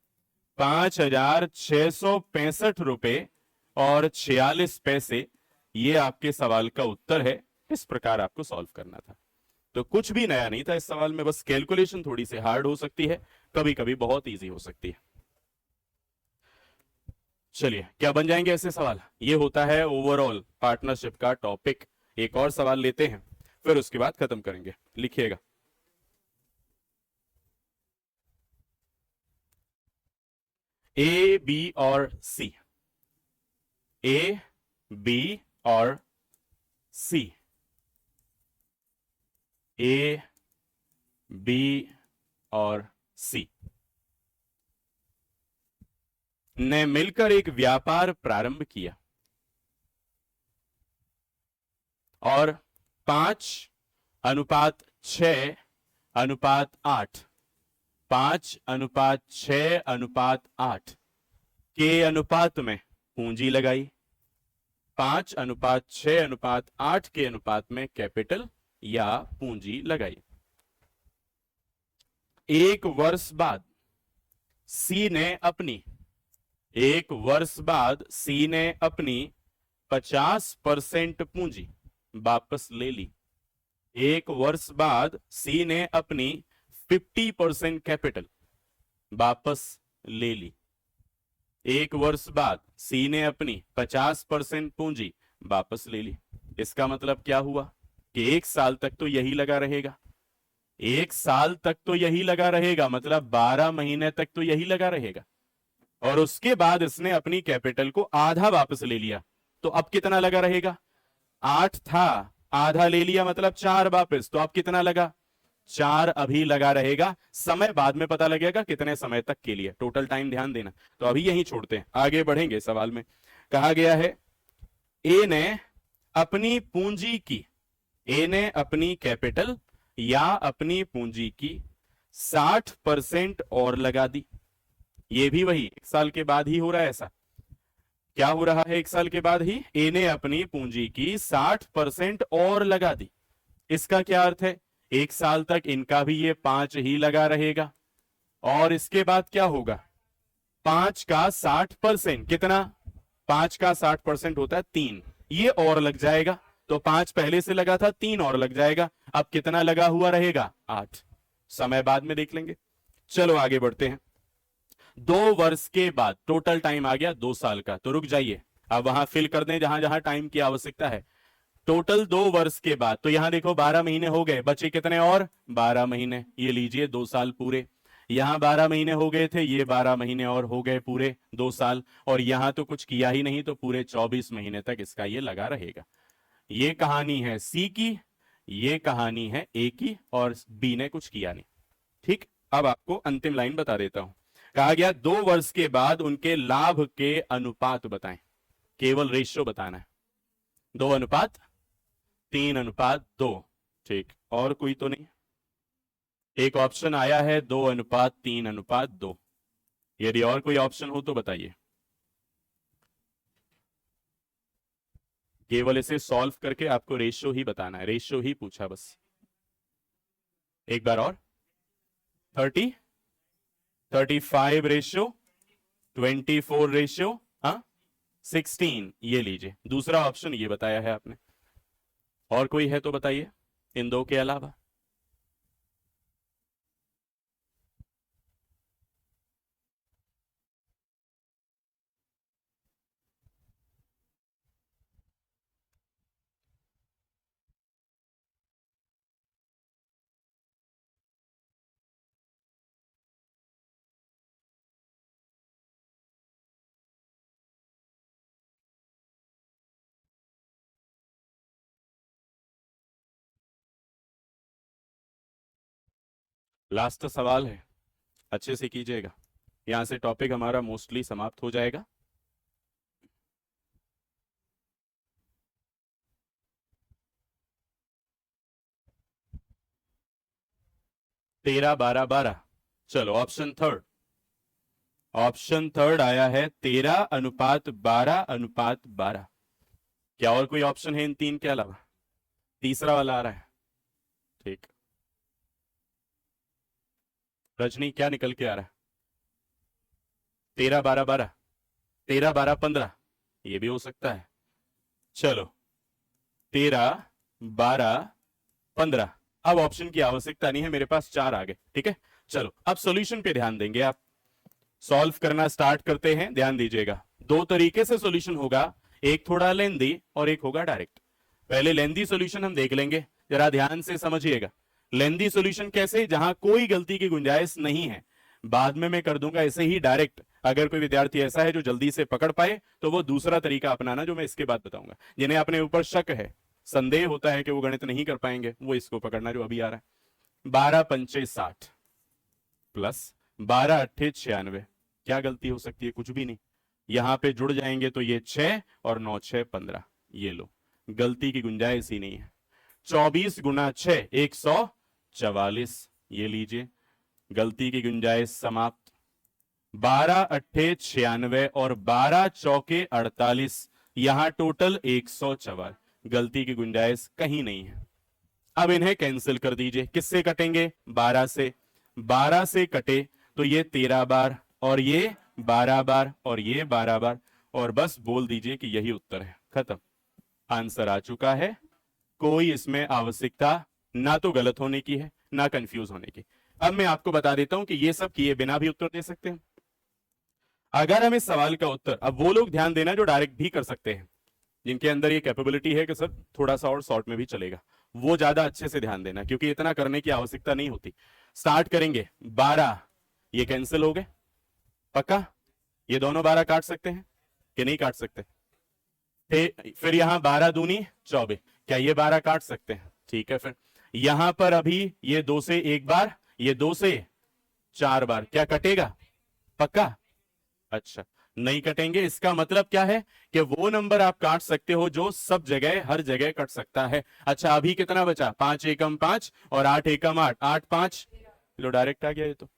5,665 रुपए और 46 पैसे, ये आपके सवाल का उत्तर है। इस प्रकार आपको सॉल्व करना था। तो कुछ भी नया नहीं था इस सवाल में, बस कैलकुलेशन थोड़ी सी हार्ड हो सकती है, कभी कभी बहुत इजी हो सकती है। चलिए, क्या बन जाएंगे ऐसे सवाल? ये होता है ओवरऑल पार्टनरशिप का टॉपिक। एक और सवाल लेते हैं, फिर उसके बाद खत्म करेंगे। लिखिएगा, ए बी और सी। ए बी और सी। ए बी और सी ने मिलकर एक व्यापार प्रारंभ किया और 5:6:8, 5:6:8 के अनुपात में पूंजी लगाई। 5:6:8 के अनुपात में कैपिटल या पूंजी लगाई। एक वर्ष बाद सी ने अपनी 50% पूंजी वापस ले ली। 1 वर्ष बाद सी ने अपनी 50% कैपिटल वापस ले ली। 1 वर्ष बाद सी ने अपनी 50% पूंजी वापस ले ली। इसका मतलब क्या हुआ कि 1 साल तक तो यही लगा रहेगा। 1 साल तक तो यही लगा रहेगा, मतलब 12 महीने तक तो यही लगा रहेगा। और उसके बाद इसने अपनी कैपिटल को आधा वापस ले लिया, तो अब कितना लगा रहेगा? 8 था, आधा ले लिया मतलब 4 वापस, तो अब कितना लगा? 4 अभी लगा रहेगा। समय बाद में पता लगेगा कितने समय तक के लिए, टोटल टाइम ध्यान देना। तो अभी यही छोड़ते हैं, आगे बढ़ेंगे। सवाल में कहा गया है ए ने अपनी पूंजी की, ए ने अपनी कैपिटल या अपनी पूंजी की 60% और लगा दी। ये भी वही 1 साल के बाद ही हो रहा है। ऐसा क्या हो रहा है? 1 साल के बाद ही ए ने अपनी पूंजी की 60% और लगा दी। इसका क्या अर्थ है? 1 साल तक इनका भी ये 5 ही लगा रहेगा, और इसके बाद क्या होगा? 5 का 60%, कितना? 5 का 60% होता है 3, ये और लग जाएगा। तो 5 पहले से लगा था, 3 और लग जाएगा। अब कितना लगा हुआ रहेगा? 8। समय बाद में देख लेंगे। चलो आगे बढ़ते हैं। 2 वर्ष के बाद टोटल टाइम आ गया 2 साल का, तो रुक जाइए, अब वहां फिल कर दें जहां जहां टाइम की आवश्यकता है। टोटल 2 वर्ष के बाद, तो यहां देखो 12 महीने हो गए, बचे कितने और? 12 महीने। ये लीजिए 2 साल पूरे। यहां 12 महीने हो गए थे, ये 12 महीने और हो गए पूरे 2 साल। और यहां तो कुछ किया ही नहीं, तो पूरे 24 महीने तक इसका ये लगा रहेगा। ये कहानी है सी की, ये कहानी है ए की, और बी ने कुछ किया नहीं। ठीक, अब आपको अंतिम लाइन बता देता हूं। कहा गया 2 वर्ष के बाद उनके लाभ के अनुपात बताएं। केवल रेशियो बताना है। 2:3:2। ठीक, और कोई तो नहीं? एक ऑप्शन आया है 2:3:2। यदि और कोई ऑप्शन हो तो बताइए। केवल इसे सॉल्व करके आपको रेशियो ही बताना है, रेशियो ही पूछा बस। एक बार और। 30, 35 रेशियो, 24 रेशियो, हाँ 16। ये लीजिए, दूसरा ऑप्शन ये बताया है आपने। और कोई है तो बताइए इन दो के अलावा। लास्ट सवाल है, अच्छे से कीजिएगा, यहां से टॉपिक हमारा मोस्टली समाप्त हो जाएगा। 13, 12, 12। चलो ऑप्शन थर्ड, ऑप्शन थर्ड आया है 13:12:12। क्या और कोई ऑप्शन है इन तीन के अलावा? तीसरा वाला आ रहा है। ठीक, रजनी क्या निकल के आ रहा है? 13:12:12, 13:12:15, ये भी हो सकता है। चलो 13:12:15। अब ऑप्शन की आवश्यकता नहीं है, मेरे पास 4 आ गए। ठीक है, चलो अब सॉल्यूशन पे ध्यान देंगे। आप सॉल्व करना स्टार्ट करते हैं, ध्यान दीजिएगा। 2 तरीके से सॉल्यूशन होगा, एक थोड़ा लेंदी और एक होगा डायरेक्ट। पहले लेंदी सॉल्यूशन हम देख लेंगे, जरा ध्यान से समझिएगा। लेंदी सॉल्यूशन कैसे? जहां कोई गलती की गुंजाइश नहीं है। बाद में मैं कर दूंगा ऐसे ही डायरेक्ट। अगर कोई विद्यार्थी ऐसा है जो जल्दी से पकड़ पाए तो वो दूसरा तरीका अपनाना, जो मैं इसके बाद बताऊंगा। जिन्हें अपने ऊपर शक है, संदेह होता है कि वो गणित नहीं कर पाएंगे, वो इसको पकड़ना जो अभी आ रहा है। 12×5 = 60 प्लस 12×8 = 96। क्या गलती हो सकती है? कुछ भी नहीं। यहां पे जुड़ जाएंगे तो ये 6 और 9 6 15। ये लो, गलती की गुंजाइश ही नहीं है। 24×6 144। ये लीजिए, गलती की गुंजाइश समाप्त। 12×8 = 96 और 12×4 = 48। यहां टोटल 144, गलती की गुंजाइश कहीं नहीं है। अब इन्हें कैंसिल कर दीजिए। किससे कटेंगे? 12 से। 12 से कटे तो ये 13 बार, और ये 12 बार, और ये 12 बार, और बस बोल दीजिए कि यही उत्तर है। खत्म, आंसर आ चुका है। कोई इसमें आवश्यकता ना तो गलत होने की है ना कंफ्यूज होने की। अब मैं आपको बता देता हूं कि ये सब किए बिना भी उत्तर दे सकते हैं। अगर हम इस सवाल का उत्तर, अब वो लोग ध्यान देना जो डायरेक्ट भी कर सकते हैं, जिनके अंदर ये कैपेबिलिटी है कि सर थोड़ा सा और शॉर्ट में भी चलेगा, वो ज्यादा अच्छे से ध्यान देना, क्योंकि इतना करने की आवश्यकता नहीं होती। स्टार्ट करेंगे 12, ये कैंसिल हो गए पक्का। ये दोनों 12 काट सकते हैं कि नहीं काट सकते? फिर यहां 12 दूनी 24, क्या ये 12 काट सकते हैं? ठीक है। फिर यहां पर अभी ये 2 से 1 बार, ये 2 से 4 बार, क्या कटेगा? पक्का? अच्छा, नहीं कटेंगे। इसका मतलब क्या है कि वो नंबर आप काट सकते हो जो सब जगह हर जगह कट सकता है। अच्छा, अभी कितना बचा? 5 एकम 5 और 8 एकम 8, 8 5, लो डायरेक्ट आ गया ये तो।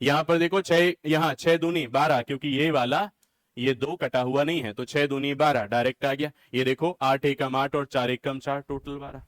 यहां पर देखो 6, यहां 6 दूनी 12, क्योंकि ये वाला ये 2 कटा हुआ नहीं है, तो 6 दूनी 12 डायरेक्ट आ गया। ये देखो 8 एकम 8 और 4 एकम 4, टोटल 12।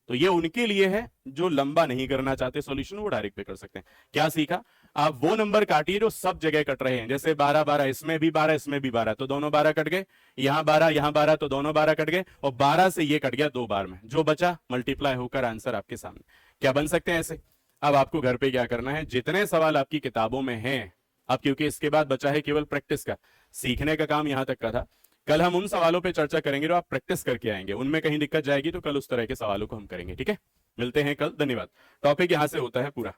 तो ये उनके लिए है जो लंबा नहीं करना चाहते सॉल्यूशन, वो डायरेक्ट पे कर सकते हैं। क्या सीखा? आप वो नंबर काटिए जो सब जगह कट रहे हैं। जैसे 12 12, इसमें भी 12, इसमें भी 12, तो दोनों 12 कट गए। यहां 12, यहां 12, तो दोनों 12 कट गए। और 12 से ये कट गया 2 बार में, जो बचा मल्टीप्लाई होकर आंसर आपके सामने। क्या बन सकते हैं ऐसे? अब आपको घर पे क्या करना है, जितने सवाल आपकी किताबों में हैं, अब क्योंकि इसके बाद बचा है केवल प्रैक्टिस का, सीखने का काम यहां तक का था। कल हम उन सवालों पे चर्चा करेंगे जो आप प्रैक्टिस करके आएंगे। उनमें कहीं दिक्कत जाएगी तो कल उस तरह के सवालों को हम करेंगे। ठीक है, मिलते हैं कल। धन्यवाद। टॉपिक यहां से होता है पूरा।